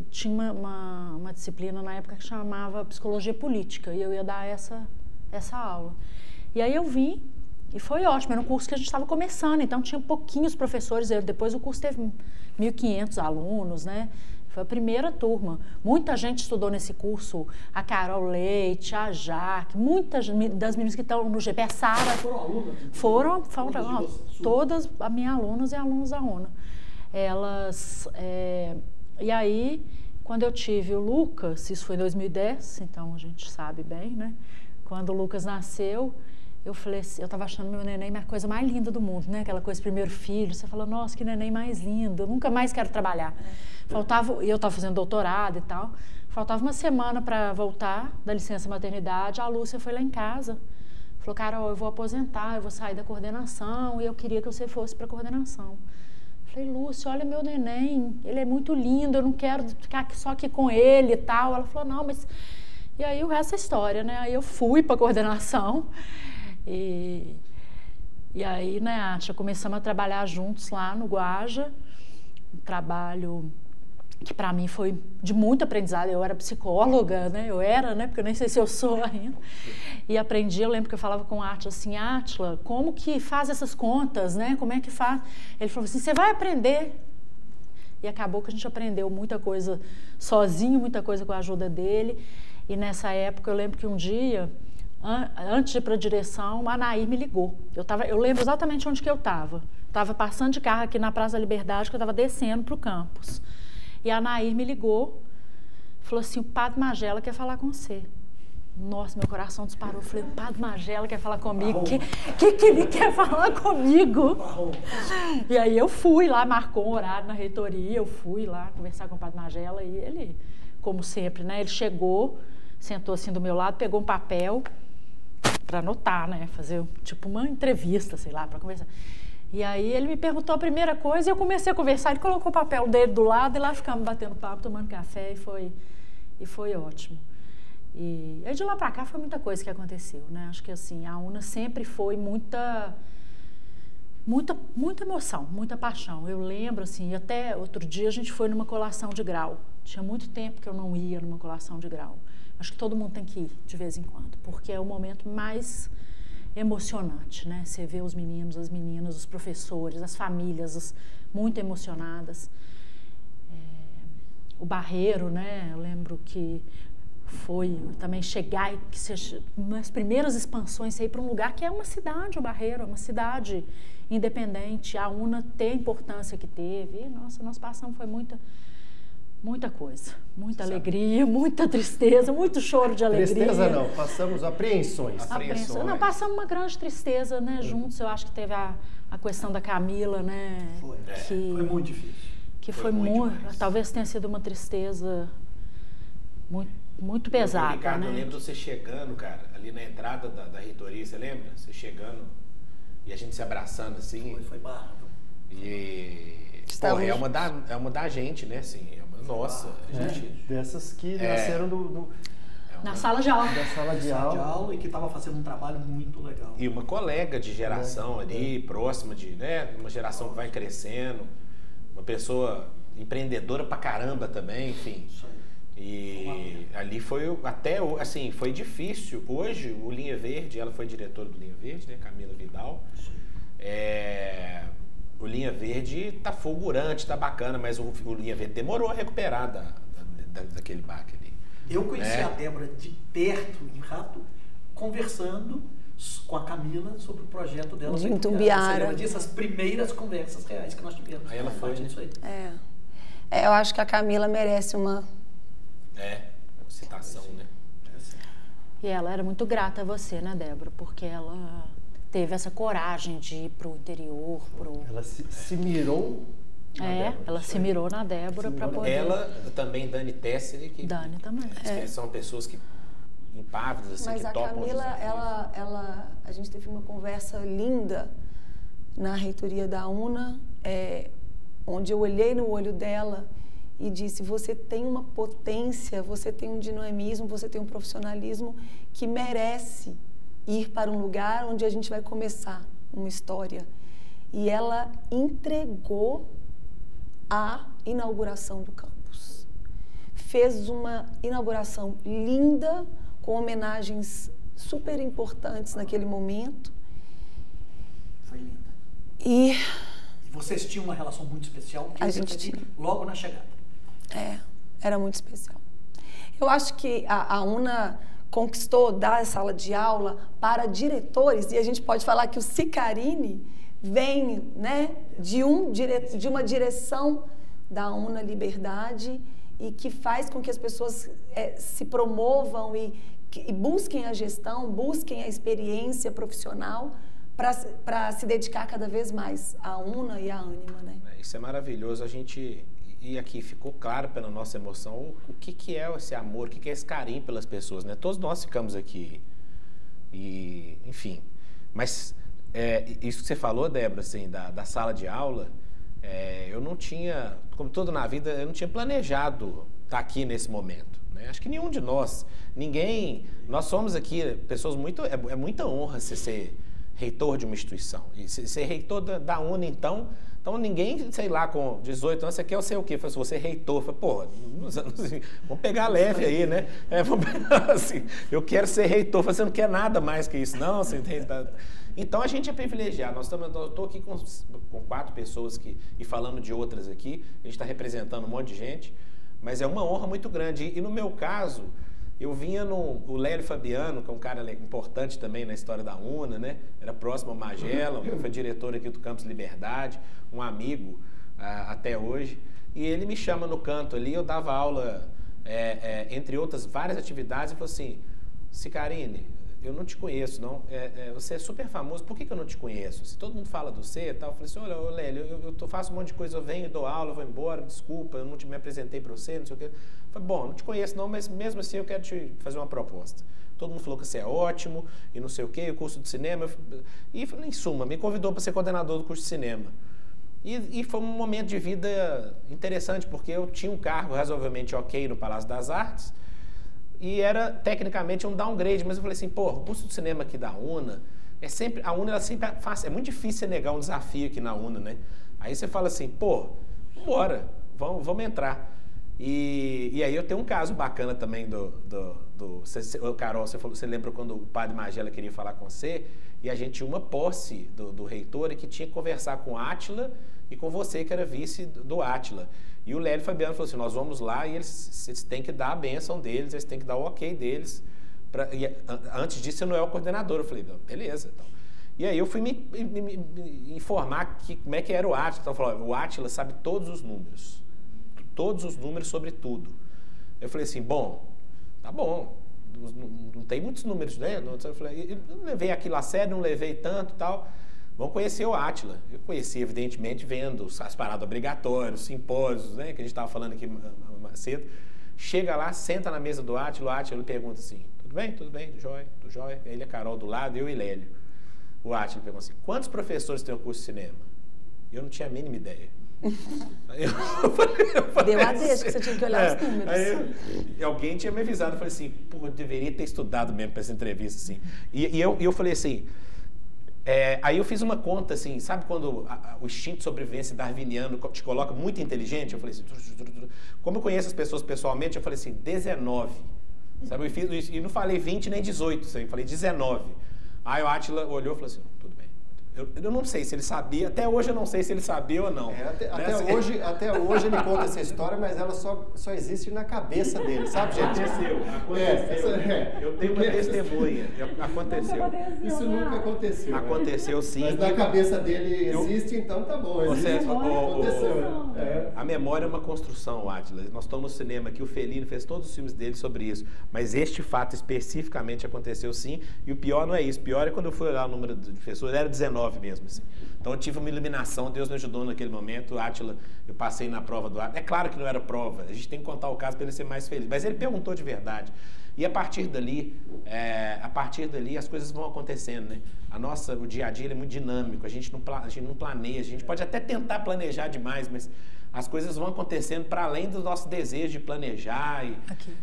tinha uma disciplina na época que chamava Psicologia Política, e eu ia dar essa aula. E aí eu vim, e foi ótimo, era um curso que a gente estava começando, então tinha pouquinhos professores, depois o curso teve 1.500 alunos, né? Foi a primeira turma. Muita gente estudou nesse curso, a Carol Leite, a Jaque, muitas das meninas que estão no GP, a Sara.
Foram alunas?
Foram todas as minhas alunas e alunos da UNA. E aí, quando eu tive o Lucas, isso foi em 2010, então a gente sabe bem, né? Quando o Lucas nasceu, eu falei assim, eu estava achando meu neném a coisa mais linda do mundo, né? Aquela coisa, primeiro filho, você fala, nossa, que neném mais lindo, eu nunca mais quero trabalhar. E eu estava fazendo doutorado e tal, faltava uma semana para voltar da licença maternidade, a Lúcia foi lá em casa, falou, Carol, eu vou aposentar, eu vou sair da coordenação e eu queria que você fosse para a coordenação. Eu falei, Lúcia, olha meu neném, ele é muito lindo, eu não quero ficar só aqui com ele e tal. Ela falou, não, mas... E aí o resto é história, né? Aí eu fui para a coordenação. E aí, né, Atia, começamos a trabalhar juntos lá no Guaja, um trabalho que para mim foi de muito aprendizado. Eu era psicóloga, né, porque eu nem sei se eu sou ainda, e aprendi, eu lembro que eu falava com a Átila assim, Átila, como que faz essas contas, né, como é que faz? Ele falou assim, você vai aprender. E acabou que a gente aprendeu muita coisa sozinho, muita coisa com a ajuda dele, e nessa época eu lembro que um dia... Antes de ir para a direção, a Anaí me ligou. Eu lembro exatamente onde que eu estava. Estava passando de carro aqui na Praça da Liberdade, que eu estava descendo para o campus. E a Anaí me ligou, falou assim, o Padre Magela quer falar com você. Nossa, meu coração disparou. Eu falei, o Padre Magela quer falar comigo? O que ele quer falar comigo? E aí eu fui lá, marcou um horário na reitoria, eu fui lá conversar com o Padre Magela e ele, como sempre, né, ele chegou, sentou assim do meu lado, pegou um papel para anotar, né, fazer tipo uma entrevista, sei lá, para conversar. E aí ele me perguntou a primeira coisa e eu comecei a conversar, ele colocou o papel dele do lado e lá ficamos batendo papo, tomando café e foi ótimo. E aí de lá para cá foi muita coisa que aconteceu, né? Acho que assim, a UNA sempre foi muita emoção, muita paixão. Eu lembro assim, até outro dia a gente foi numa colação de grau. Tinha muito tempo que eu não ia numa colação de grau. Acho que todo mundo tem que ir de vez em quando, porque é o momento mais emocionante, né? Você vê os meninos, as meninas, os professores, as famílias muito emocionadas. O Barreiro, né? Eu lembro que foi também chegar e que seja nas primeiras expansões, você ir para um lugar que é uma cidade, o Barreiro, é uma cidade independente, a UNA ter a importância que teve. E, nossa, nós passamos foi muita coisa, muita alegria, muita tristeza, muito choro de alegria.
Tristeza não, passamos apreensões.
Não, passamos uma grande tristeza, né, juntos. Eu acho que teve a questão da Camila, né?
Foi muito difícil.
Que foi muito, talvez tenha sido uma tristeza muito pesada,
Ricardo,
né?
eu lembro de você chegando, cara, ali na entrada da reitoria, você lembra? Você chegando e a gente se abraçando assim.
Foi barra.
E porra, é uma da gente, né? Assim, nossa, gente.
Dessas que nasceram
na sala de aula.
Da sala de aula
e que estava fazendo um trabalho muito legal.
E uma colega de geração ali, próxima de, né? Uma geração que vai crescendo, uma pessoa empreendedora pra caramba também, enfim.
Isso aí.
E ali foi, até assim, foi difícil. Hoje, o Linha Verde, ela foi diretora do Linha Verde, né? Camila Vidal. O Linha Verde tá fulgurante, tá bacana, mas o Linha Verde demorou a recuperar daquele baque ali.
Eu conheci a Débora de perto, em Rato, conversando com a Camila sobre o projeto dela.
De Itumbiara.
Você lembra disso? As primeiras conversas reais que nós tivemos.
Aí ela foi, né?
Isso aí.
Eu acho que a Camila merece uma
citação, né?
E ela era muito grata a você, né, Débora? Porque ela teve essa coragem de ir pro interior,
Ela se mirou na Débora.
Ela se mirou na Débora para poder...
Ela, também Dani Tesseri, que
Dani também.
são pessoas que impávidas, assim,
Mas
que
a
topam
Camila, a gente teve uma conversa linda na reitoria da UNA, onde eu olhei no olho dela e disse: você tem uma potência, você tem um dinamismo, você tem um profissionalismo que merece ir para um lugar onde a gente vai começar uma história. E ela entregou a inauguração do campus. Fez uma inauguração linda, com homenagens super importantes naquele momento.
Foi linda.
E
vocês tinham uma relação muito especial que
a
você
gente
teve
tinha.
Logo na chegada.
Era muito especial. Eu acho que a UNA conquistou dar a sala de aula para diretores, e a gente pode falar que o Cicarini vem, né, de uma direção da UNA Liberdade, e que faz com que as pessoas se promovam e busquem a gestão, busquem a experiência profissional para se dedicar cada vez mais à UNA e à Ânima, né?
Isso é maravilhoso. A gente... E aqui ficou claro pela nossa emoção o que é esse amor, o que é esse carinho pelas pessoas, né? Todos nós ficamos aqui e, enfim. Mas isso que você falou, Débora, assim, da sala de aula, eu não tinha, como tudo na vida, eu não tinha planejado estar aqui nesse momento, né? Acho que nenhum de nós, nós somos aqui pessoas muito, é muita honra você ser reitor de uma instituição. E ser reitor da UNA, então ninguém, sei lá, com 18 anos, você quer ser o quê? Se você é reitor, pô, vamos pegar leve aí, né? Vamos pegar, assim, eu quero ser reitor, você não quer nada mais que isso, não? Você então a gente é privilegiado. Eu estou aqui com 4 pessoas e falando de outras aqui, a gente está representando um monte de gente, mas é uma honra muito grande. E no meu caso, eu vinha o Lélio Fabiano, que é um cara importante também na história da UNA, né? Era próximo ao Magela, foi diretor aqui do Campus Liberdade, um amigo até hoje. E ele me chama no canto ali, eu dava aula, entre outras várias atividades, e falou assim: Cicarini, eu não te conheço, não. Você é super famoso, por que eu não te conheço? Se todo mundo fala do você e tal, eu falei assim: olha, Lélio, eu faço um monte de coisa, eu venho, dou aula, vou embora, desculpa, eu não me apresentei para você, não sei o quê. Eu falei: bom, não te conheço não, mas mesmo assim eu quero te fazer uma proposta. Todo mundo falou que você é ótimo, e não sei o quê, o curso de cinema. E, em suma, me convidou para ser coordenador do curso de cinema. E foi um momento de vida interessante, porque eu tinha um cargo razoavelmente ok no Palácio das Artes, e era, tecnicamente, um downgrade, mas eu falei assim: pô, o curso de cinema aqui da UNA, a UNA ela sempre faz, é muito difícil você negar um desafio aqui na UNA, né? Aí você fala assim: pô, bora, vamos entrar. E E aí eu tenho um caso bacana também Carol, você lembra quando o padre Magela queria falar com você e a gente tinha uma posse do reitor e que tinha que conversar com o Átila e com você que era vice do Átila. E o Lélio Fabiano falou assim, nós vamos lá e eles têm que dar a bênção deles, eles têm que dar o ok deles. Antes disso, você não é o coordenador. Eu falei, beleza. Então. E aí eu fui me informar como é que era o Átila. Então, falou, o Átila sabe todos os números sobre tudo. Eu falei assim, bom, tá bom, não tem muitos números, né? Eu falei, eu não levei aquilo a sério, não levei tanto e tal. Vamos conhecer o Átila. Eu conheci, evidentemente, vendo as paradas obrigatórias, os simpósios, né, que a gente estava falando aqui cedo. Chega lá, senta na mesa do Átila, o Átila pergunta assim, tudo bem? Tudo bem, do jóia. Ele, a Carol do lado, eu e Lélio. O Átila pergunta assim, quantos professores tem o curso de cinema? Eu não tinha a mínima ideia.
Deu a deixa que você tinha que olhar os números.
Aí, alguém tinha me avisado, eu falei assim, pô, eu deveria ter estudado mesmo para essa entrevista, assim. E eu falei assim, aí eu fiz uma conta, assim, sabe quando o instinto de sobrevivência darwiniano te coloca muito inteligente? Eu falei assim, como eu conheço as pessoas pessoalmente, eu falei assim, 19. Sabe, eu fiz, e não falei 20 nem 18, eu falei 19. Aí o Átila olhou e falou assim, tudo bem. Eu não sei se ele sabia, até hoje eu não sei se ele sabia ou não.
Até hoje ele conta essa história, mas ela só existe na cabeça dele, sabe, gente?
Aconteceu. Eu tenho uma testemunha. Aconteceu.
Isso nunca aconteceu.
Aconteceu sim.
Mas na cabeça dele existe, então tá bom. Aconteceu.
A memória é uma construção, Átila. Nós estamos no cinema aqui, o Fellini fez todos os filmes dele sobre isso. Mas este fato especificamente aconteceu sim. E o pior não é isso. O pior é quando eu fui olhar o número de pessoas, era 19 mesmo, assim. Então eu tive uma iluminação, Deus me ajudou naquele momento. O Átila, eu passei na prova do Átila. É claro que não era prova, a gente tem que contar o caso para ele ser mais feliz. Mas ele perguntou de verdade. E a partir dali as coisas vão acontecendo, né? O dia a dia ele é muito dinâmico, a gente não planeja, a gente pode até tentar planejar demais, mas as coisas vão acontecendo para além do nosso desejo de planejar.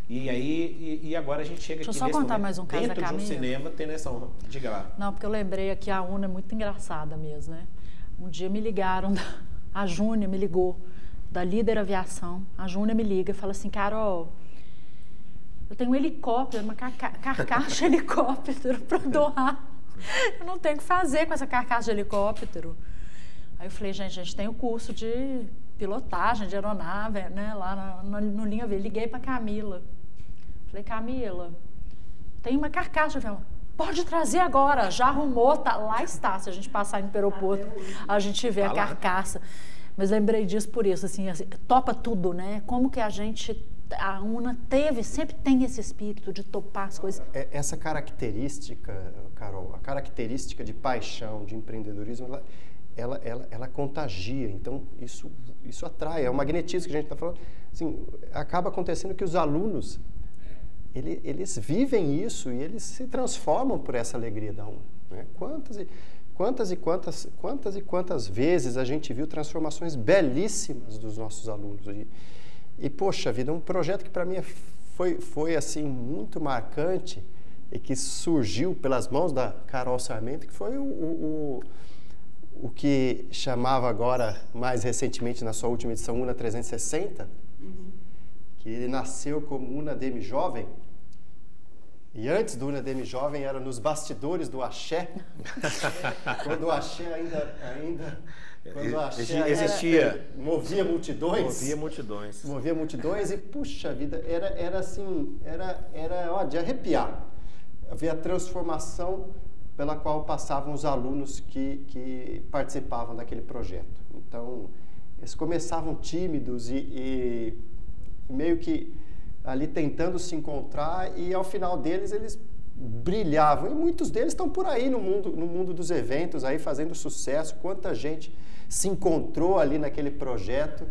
E agora a gente chega aqui
nesse momento. Deixa eu só contar mais um caso da Camila.
Dentro de um cinema, tem essa honra. Diga lá.
Não, porque eu lembrei aqui, a UNA é muito engraçada mesmo, né? Um dia me ligaram, a Júnia me ligou, da Líder Aviação. A Júnia me liga e fala assim, Carol, eu tenho um helicóptero, uma carcaça de helicóptero para doar. Eu não tenho o que fazer com essa carcaça de helicóptero. Aí eu falei, gente, a gente tem o curso de pilotagem de aeronave, né, lá no Linha V. Liguei para Camila. Falei, Camila, tem uma carcaça de avião. Pode trazer agora, já arrumou, lá está. Se a gente passar no aeroporto, a gente vê a carcaça. Mas lembrei disso por isso, assim, topa tudo, né? Como que a UNA sempre tem esse espírito de topar as coisas.
Essa característica, Carol, a característica de paixão, de empreendedorismo, ela contagia, então isso atrai, é o magnetismo que a gente está falando. Assim, acaba acontecendo que os alunos, eles vivem isso e eles se transformam por essa alegria da UNA. Né? Quantas vezes a gente viu transformações belíssimas dos nossos alunos. E poxa vida, um projeto que para mim foi assim, muito marcante e que surgiu pelas mãos da Carol Sarmento, que foi o que chamava agora, mais recentemente, na sua última edição, UNA 360, que ele nasceu como UNA DM Jovem, e antes do UNA DM Jovem era nos bastidores do Axé, quando o Axé ainda
existia.
Movia multidões.
Movia multidões
E, puxa vida, era assim, era de arrepiar. Ver a transformação pela qual passavam os alunos que participavam daquele projeto. Então, eles começavam tímidos e meio que ali tentando se encontrar, e ao final deles eles brilhavam. E muitos deles estão por aí no mundo dos eventos, aí fazendo sucesso. Quanta gente se encontrou ali naquele projeto.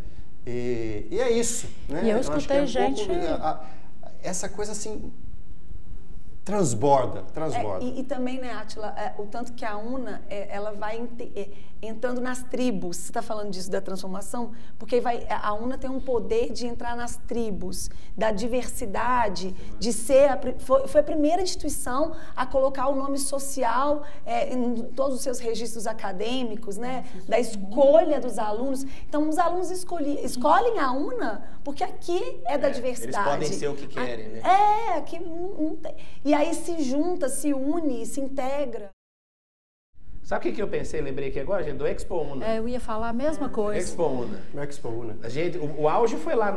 E é isso. Né?
E eu escutei gente...
essa coisa assim... transborda.
E também, né, Átila, o tanto que a UNA, ela vai entrando nas tribos. Você está falando disso, da transformação? Porque a UNA tem um poder de entrar nas tribos, da diversidade, de ser... Foi a primeira instituição a colocar o nome social em todos os seus registros acadêmicos, né, da escolha dos alunos. Então, os alunos escolhem a UNA porque aqui é da diversidade.
Eles podem ser o que querem, né?
Aqui não tem... E aí se junta, se une, se integra.
Sabe o que eu pensei, lembrei aqui agora, gente? Do Expo Una.
Eu ia falar a mesma coisa.
Expo Una.
Expo Una.
A gente, o auge foi lá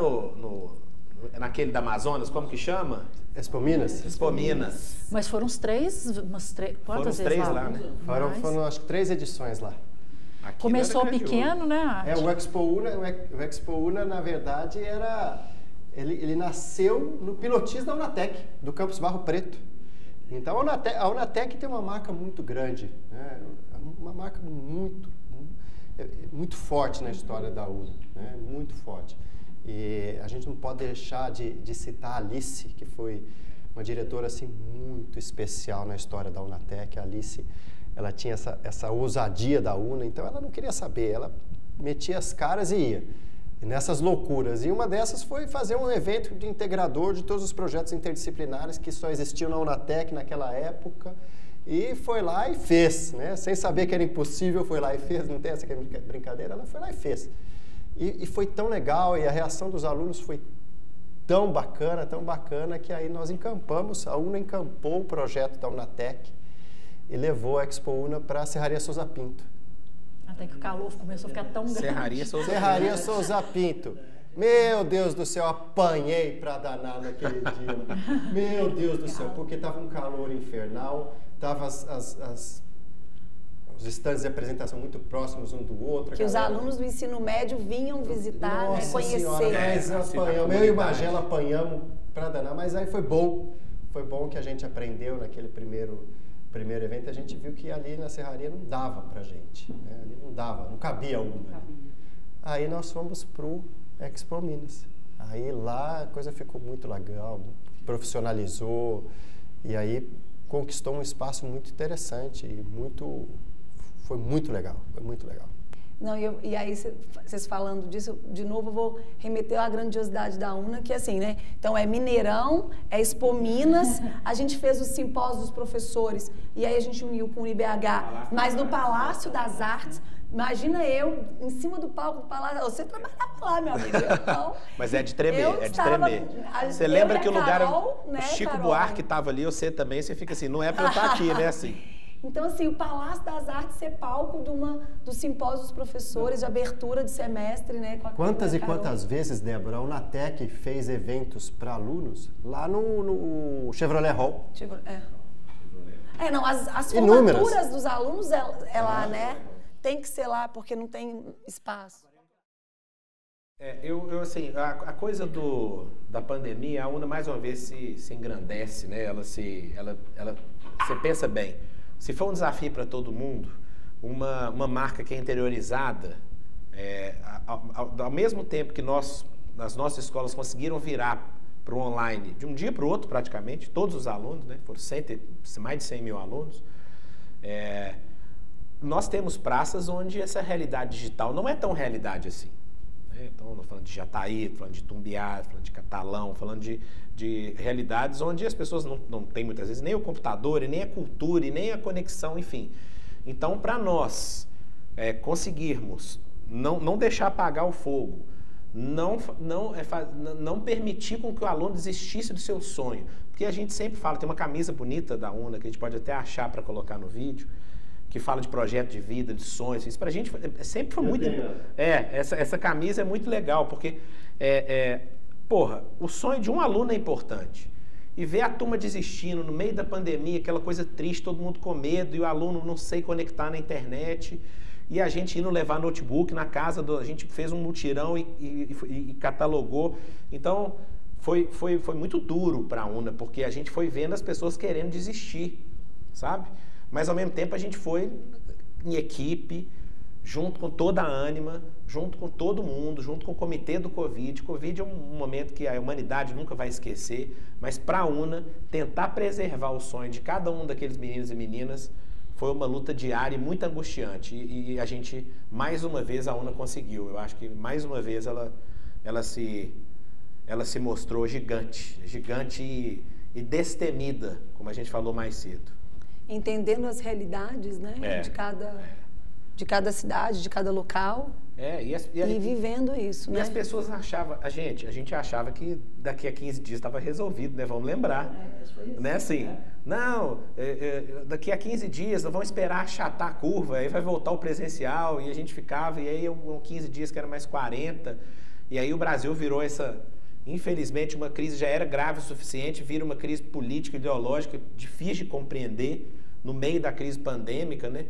naquele da Amazonas, como que chama?
Expo Minas.
Expo Minas.
Mas foram quantas vezes
lá, né?
Foram acho que 3 edições lá.
Aquilo
começou pequeno, né?
O Expo Una, na verdade, ele nasceu no pilotis da Unatec, do Campus Barro Preto. Então, a Unatec tem uma marca muito grande, né? Uma marca muito forte na história da UNA, né? Muito forte. E a gente não pode deixar de citar a Alice, que foi uma diretora assim, muito especial na história da Unatec. A Alice, ela tinha essa ousadia da UNA, então ela não queria saber, ela metia as caras e ia. E nessas loucuras. E uma dessas foi fazer um evento de integrador de todos os projetos interdisciplinares que só existiam na Unatec naquela época. E foi lá e fez, né? Sem saber que era impossível, foi lá e fez. Não tem essa brincadeira, ela foi lá e fez. E foi tão legal, e a reação dos alunos foi tão bacana, que aí nós encampamos, a UNA encampou o projeto da Unatec e levou a Expo Una para a Serraria Souza Pinto.
Até que o calor começou a ficar tão grande.
Serraria
Souza Pinto. Meu Deus do céu, apanhei pra danar naquele dia. Meu Deus do céu, porque tava um calor infernal, tava os estandes de apresentação muito próximos um do outro.
Que os alunos do ensino médio vinham visitar, né, conhecer.
Eu e o Magela apanhamos pra danar, mas aí foi bom. Foi bom que a gente aprendeu naquele primeiro evento, a gente viu que ali na Serraria não dava pra gente, né? Ali não cabia uma. Né? Aí nós fomos pro Expo Minas. Aí lá a coisa ficou muito legal, profissionalizou e aí conquistou um espaço muito interessante e foi muito legal.
Não, e aí, vocês falando disso, de novo, eu vou remeter à grandiosidade da UNA, que é assim, né? Então, é Mineirão, é Expo Minas, a gente fez o simpósio dos professores, e aí a gente uniu com o IBH, mas no Palácio das Artes. Imagina eu, em cima do palco do Palácio, você trabalhava lá, meu amigo, então...
Mas é de tremer, Você lembra que o lugar... Né, Chico Buarque estava ali, você também, você fica assim, não é pra eu estar aqui, né, assim...
Então, assim, o Palácio das Artes ser palco do simpósio dos professores, de abertura de semestre, né? Com a
quantas vezes, Débora, a Unatec fez eventos para alunos lá no Chevrolet Hall?
Não, as formaturas dos alunos é lá, né? Tem que ser lá, porque não tem espaço.
Assim, a coisa da pandemia, a UNA mais uma vez se engrandece, né? Você pensa bem. Se for um desafio para todo mundo, uma marca que é interiorizada, ao mesmo tempo que as nossas escolas conseguiram virar para o online, de um dia para o outro praticamente, todos os alunos, né, foram mais de 100 mil alunos, nós temos praças onde essa realidade digital não é tão realidade assim. Então, estou falando de Jataí, falando de Tumbiá, falando de Catalão, falando de realidades onde as pessoas não têm muitas vezes nem o computador, e nem a cultura, e nem a conexão, enfim. Então, para nós conseguirmos não deixar apagar o fogo, não permitir com que o aluno desistisse do seu sonho, porque a gente sempre fala, tem uma camisa bonita da UNA, que a gente pode até achar para colocar no vídeo, que fala de projeto de vida, de sonhos. Isso pra gente sempre foi muito... Essa camisa é muito legal, porque, o sonho de um aluno é importante. E ver a turma desistindo no meio da pandemia, aquela coisa triste, todo mundo com medo, e o aluno não sei conectar na internet, e a gente indo levar notebook na casa, a gente fez um mutirão e catalogou. Então, foi muito duro pra UNA, porque a gente foi vendo as pessoas querendo desistir, sabe? Mas, ao mesmo tempo, a gente foi em equipe, junto com toda a ânima, junto com todo mundo, junto com o comitê do Covid. Covid é um momento que a humanidade nunca vai esquecer, mas para a UNA, tentar preservar o sonho de cada um daqueles meninos e meninas foi uma luta diária e muito angustiante. E a gente, mais uma vez, a UNA conseguiu. Eu acho que, mais uma vez, ela se mostrou gigante e destemida, como a gente falou mais cedo.
Entendendo as realidades, né? De cada cidade, de cada local. E vivendo isso, né?
E as pessoas achavam, a gente achava que daqui a 15 dias estava resolvido, né? Vamos lembrar. Né? Assim, não, daqui a 15 dias nós vamos esperar achatar a curva, aí vai voltar o presencial, e a gente ficava, e aí 15 dias que era mais 40, e aí o Brasil virou infelizmente, uma crise já era grave o suficiente, vira uma crise política, ideológica, difícil de compreender, no meio da crise pandêmica, né?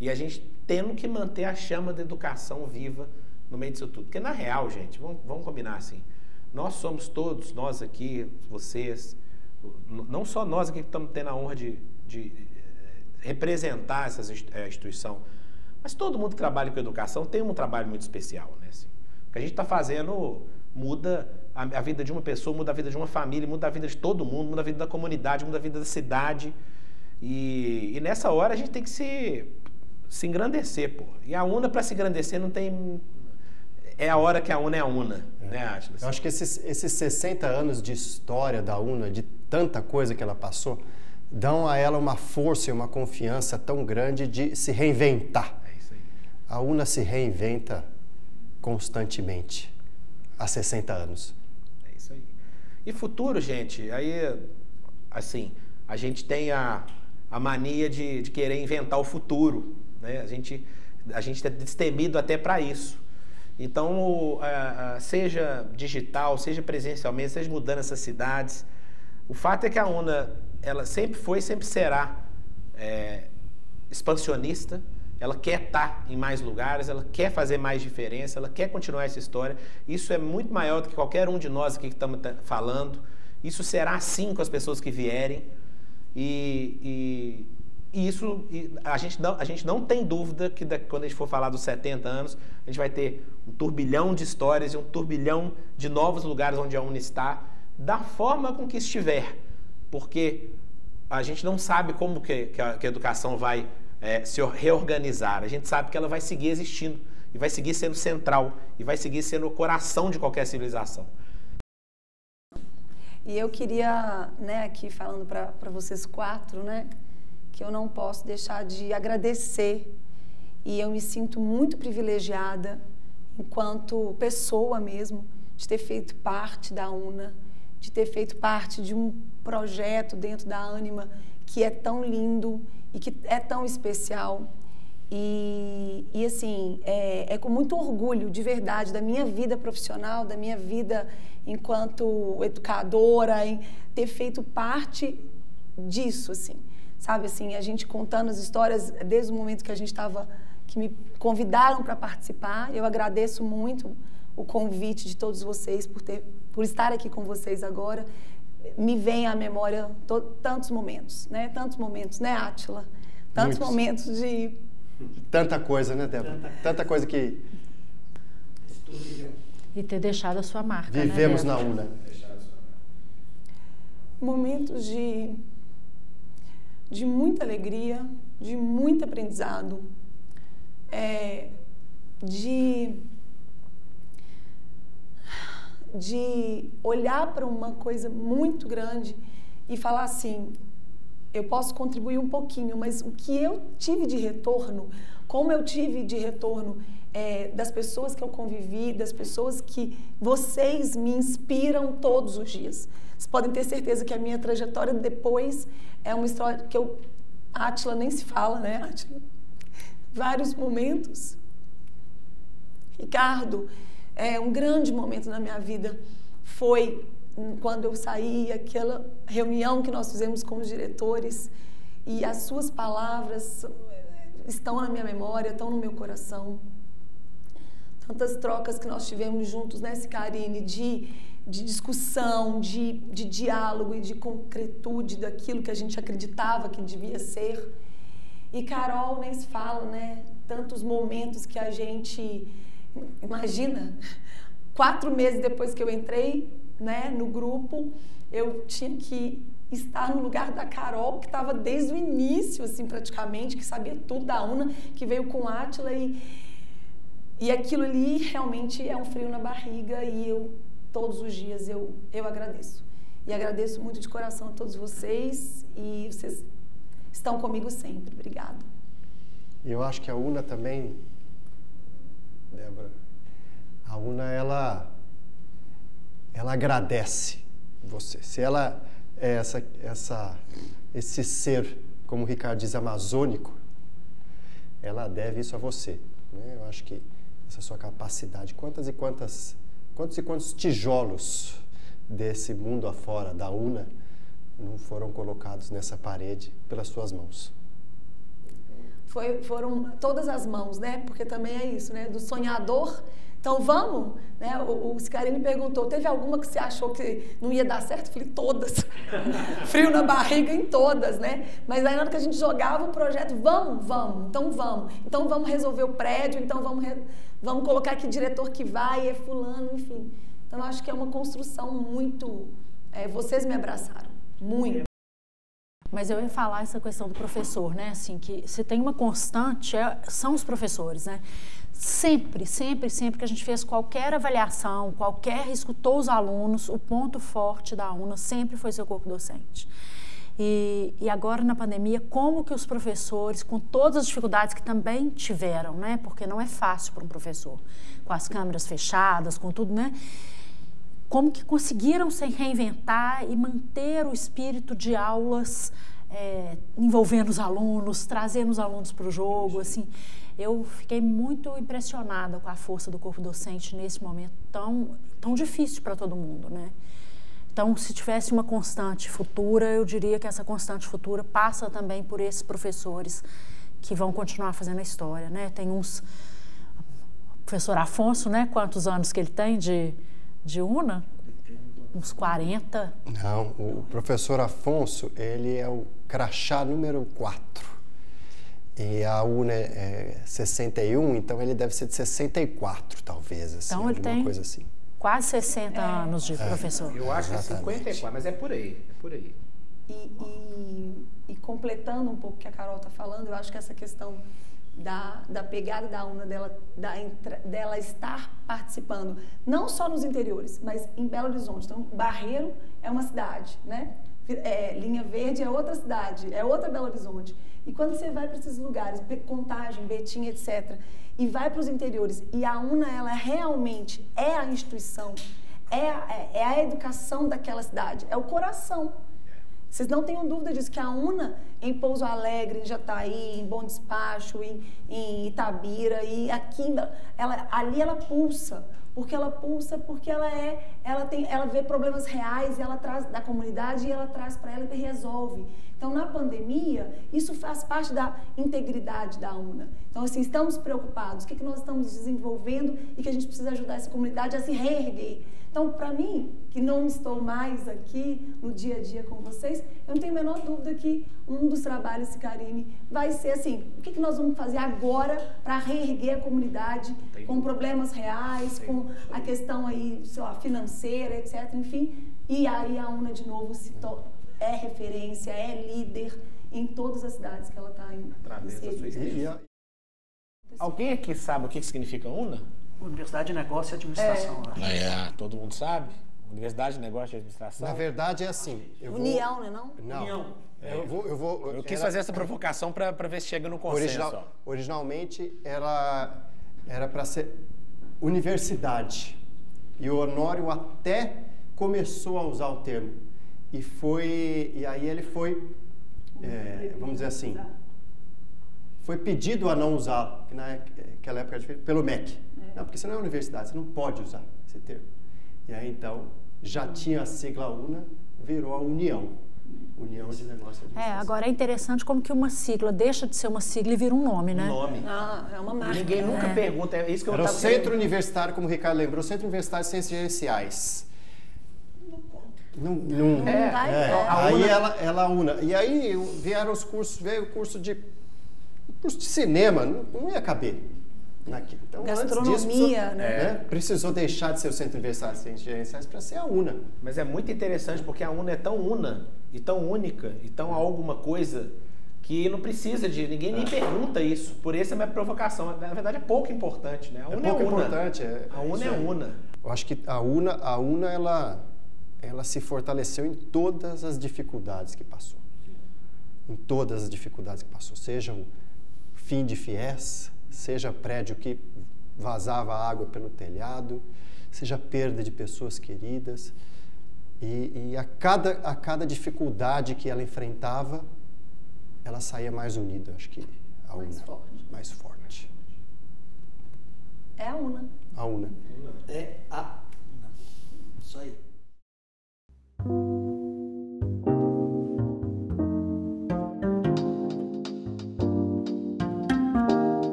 E a gente tendo que manter a chama da educação viva no meio disso tudo. Porque, na real, gente, vamos combinar assim, nós somos todos, nós aqui, vocês, não só nós aqui que estamos tendo a honra de representar essa instituição, mas todo mundo que trabalha com educação tem um trabalho muito especial, né? Assim, o que a gente está fazendo muda a vida de uma pessoa, muda a vida de uma família, muda a vida de todo mundo, muda a vida da comunidade, muda a vida da cidade. E nessa hora a gente tem que se engrandecer, pô. E a UNA, para se engrandecer, não tem... É a hora que a UNA é a UNA, né, Átila?
Eu acho que esses 60 anos de história da UNA, de tanta coisa que ela passou, dão a ela uma força e uma confiança tão grande de se reinventar.
É isso aí.
A UNA se reinventa constantemente há 60 anos.
É isso aí. E futuro, gente, aí, assim, a gente tem a mania de querer inventar o futuro, né? A gente é destemido até para isso. Então, seja digital, seja presencialmente, seja mudando essas cidades, o fato é que a UNA, ela sempre foi e sempre será expansionista. Ela quer estar em mais lugares, ela quer fazer mais diferença, ela quer continuar essa história. Isso é muito maior do que qualquer um de nós aqui que estamos falando. Isso será assim com as pessoas que vierem. E a gente não tem dúvida que quando a gente for falar dos 70 anos, a gente vai ter um turbilhão de histórias e um turbilhão de novos lugares onde a UNA está, da forma com que estiver. Porque a gente não sabe como que a educação vai se reorganizar. A gente sabe que ela vai seguir existindo e vai seguir sendo central e vai seguir sendo o coração de qualquer civilização.
E eu queria, né, aqui falando para vocês quatro, né, que eu não posso deixar de agradecer, e eu me sinto muito privilegiada enquanto pessoa mesmo, de ter feito parte da UNA, de ter feito parte de um projeto dentro da Ânima que é tão lindo e que é tão especial. E assim, é com muito orgulho, de verdade, da minha vida profissional, da minha vida enquanto educadora, em ter feito parte disso, assim. Sabe, assim, a gente contando as histórias desde o momento que a gente estava, que me convidaram para participar. Eu agradeço muito o convite de todos vocês por estar aqui com vocês agora. Me vem à memória tantos momentos, né, Átila? Tantos momentos de...
Tanta coisa, né, Débora? Tanta coisa que...
E ter deixado a sua marca,
vivemos,
né,
na UNA.
Momentos de muita alegria, de muito aprendizado, de olhar para uma coisa muito grande e falar assim, eu posso contribuir um pouquinho, mas o que eu tive de retorno, como eu tive de retorno das pessoas que eu convivi, das pessoas que vocês me inspiram todos os dias. Vocês podem ter certeza que a minha trajetória depois é uma história que a Átila nem se fala, né, Átila? Vários momentos. Ricardo, um grande momento na minha vida foi quando eu saí, aquela reunião que nós fizemos com os diretores, e as suas palavras estão na minha memória, estão no meu coração. Tantas trocas que nós tivemos juntos, né, Cicarine, de discussão, de diálogo e de concretude daquilo que a gente acreditava que devia ser. E Carol nem se fala, né? tantos momentos que a gente... Imagina, 4 meses depois que eu entrei, né, no grupo, eu tinha que estar no lugar da Carol, que estava desde o início, assim, praticamente, que sabia tudo da UNA, que veio com Átila e aquilo ali realmente é um frio na barriga e eu, todos os dias, eu agradeço. E agradeço muito de coração a todos vocês e vocês estão comigo sempre. Obrigada.
E eu acho que a UNA também, Débora, a UNA, ela agradece você. Se ela é esse ser, como o Ricardo diz, amazônico, ela deve isso a você, né? Eu acho que essa sua capacidade, quantos e quantos tijolos desse mundo afora, da UNA, não foram colocados nessa parede pelas suas mãos?
Foram todas as mãos, né? Porque também é isso, né? Do sonhador. Então vamos, né? O Scarini perguntou, teve alguma que você achou que não ia dar certo? Eu falei, todas. Frio na barriga em todas, né? Mas aí na hora que a gente jogava o projeto, vamos, então vamos resolver o prédio, então vamos colocar aqui diretor que vai, é fulano, enfim. Então eu acho que é uma construção muito... vocês me abraçaram, muito.
Mas eu ia falar essa questão do professor, né? Assim, que se tem uma constante, são os professores, né? Sempre que a gente fez qualquer avaliação, escutou os alunos, o ponto forte da UNA sempre foi seu corpo docente. E agora na pandemia, como que os professores, com todas as dificuldades que também tiveram, né? Porque não é fácil para um professor, com as câmeras fechadas, com tudo, né? Como que conseguiram se reinventar e manter o espírito de aulas envolvendo os alunos, trazendo os alunos para o jogo, assim. Eu fiquei muito impressionada com a força do corpo docente nesse momento tão difícil para todo mundo, né? Então, se tivesse uma constante futura, eu diria que essa constante futura passa também por esses professores que vão continuar fazendo a história, né? Tem uns... O professor Afonso, né? Quantos anos que ele tem de UNA? Uns 40?
Não, o professor Afonso, ele é o crachá número 4. E a UNA é 61, então ele deve ser de 64, talvez, assim,
então, ele tem
coisa assim.
Quase 60 anos de professor.
Eu acho que 54, mas é por aí,
E completando um pouco o que a Carol está falando, eu acho que essa questão da pegada da UNA, dela estar participando, não só nos interiores, mas em Belo Horizonte. Então, Barreiro é uma cidade, né? Linha Verde é outra cidade, é outra Belo Horizonte. E quando você vai para esses lugares, Contagem, Betim, etc., e vai para os interiores, e a UNA, ela realmente é a instituição, é a educação daquela cidade, é o coração. Vocês não tenham dúvida disso, que a UNA, em Pouso Alegre, em Jataí, em Bom Despacho, em Itabira, e aqui, ali ela pulsa. Porque ela vê problemas reais, ela traz da comunidade e ela traz para ela e resolve. Então, na pandemia, isso faz parte da integridade da UNA. Então, assim, estamos preocupados, o que nós estamos desenvolvendo e que a gente precisa ajudar essa comunidade a se reerguer. Então, para mim, que não estou mais aqui no dia a dia com vocês, eu não tenho a menor dúvida que um dos trabalhos, Scarini, vai ser assim, o que nós vamos fazer agora para reerguer a comunidade com problemas reais, com a questão aí, sei lá, financeira, etc., enfim, e aí a UNA, de novo, é referência, é líder em todas as cidades que ela está inserida.
Alguém aqui sabe o que significa UNA?
Universidade de Negócio e Administração, acho.
Todo mundo sabe? Universidade de Negócio e Administração?
Na verdade é assim.
União, né, não?
Não.
União.
Eu quis fazer essa provocação para ver se chega no consenso.
Originalmente era para ser universidade. E o Honório até começou a usar o termo. E aí ele foi, vamos dizer assim, foi pedido a não usá-lo, que naquela época era difícil, pelo MEC. Não, porque você não é universidade, você não pode usar esse termo. E aí, então, já tinha a sigla UNA, virou a União. União de Negócios e Administração.
Agora é interessante como que uma sigla deixa de ser uma sigla e vira um nome, né?
Um nome.
É uma marca.
Ninguém nunca pergunta, é isso que eu
Era o
estava
Centro Universitário, como o Ricardo lembrou, Centro Universitário de Ciências Gerenciais.
Aí
ela UNA. E aí vieram os cursos, veio o curso de o cinema não ia caber naquilo. Então,
gastronomia, né?
Precisou deixar de ser o Centro de Investigações Gerenciais para ser a UNA.
Mas é muito interessante porque a UNA é tão una e tão única e tão alguma coisa que não precisa de... Ninguém nem pergunta isso. Por isso é a minha provocação. Na verdade, é pouco importante, né? A UNA é
pouco
una.
importante.
A UNA é una.
Eu acho que a UNA ela se fortaleceu em todas as dificuldades que passou. Em todas as dificuldades que passou. Seja o fim de FIES, seja prédio que vazava água pelo telhado, seja perda de pessoas queridas. E a cada dificuldade que ela enfrentava, ela saía mais unida, acho que a UNA. Mais forte.
É a UNA.
A UNA.
É a UNA. Isso aí.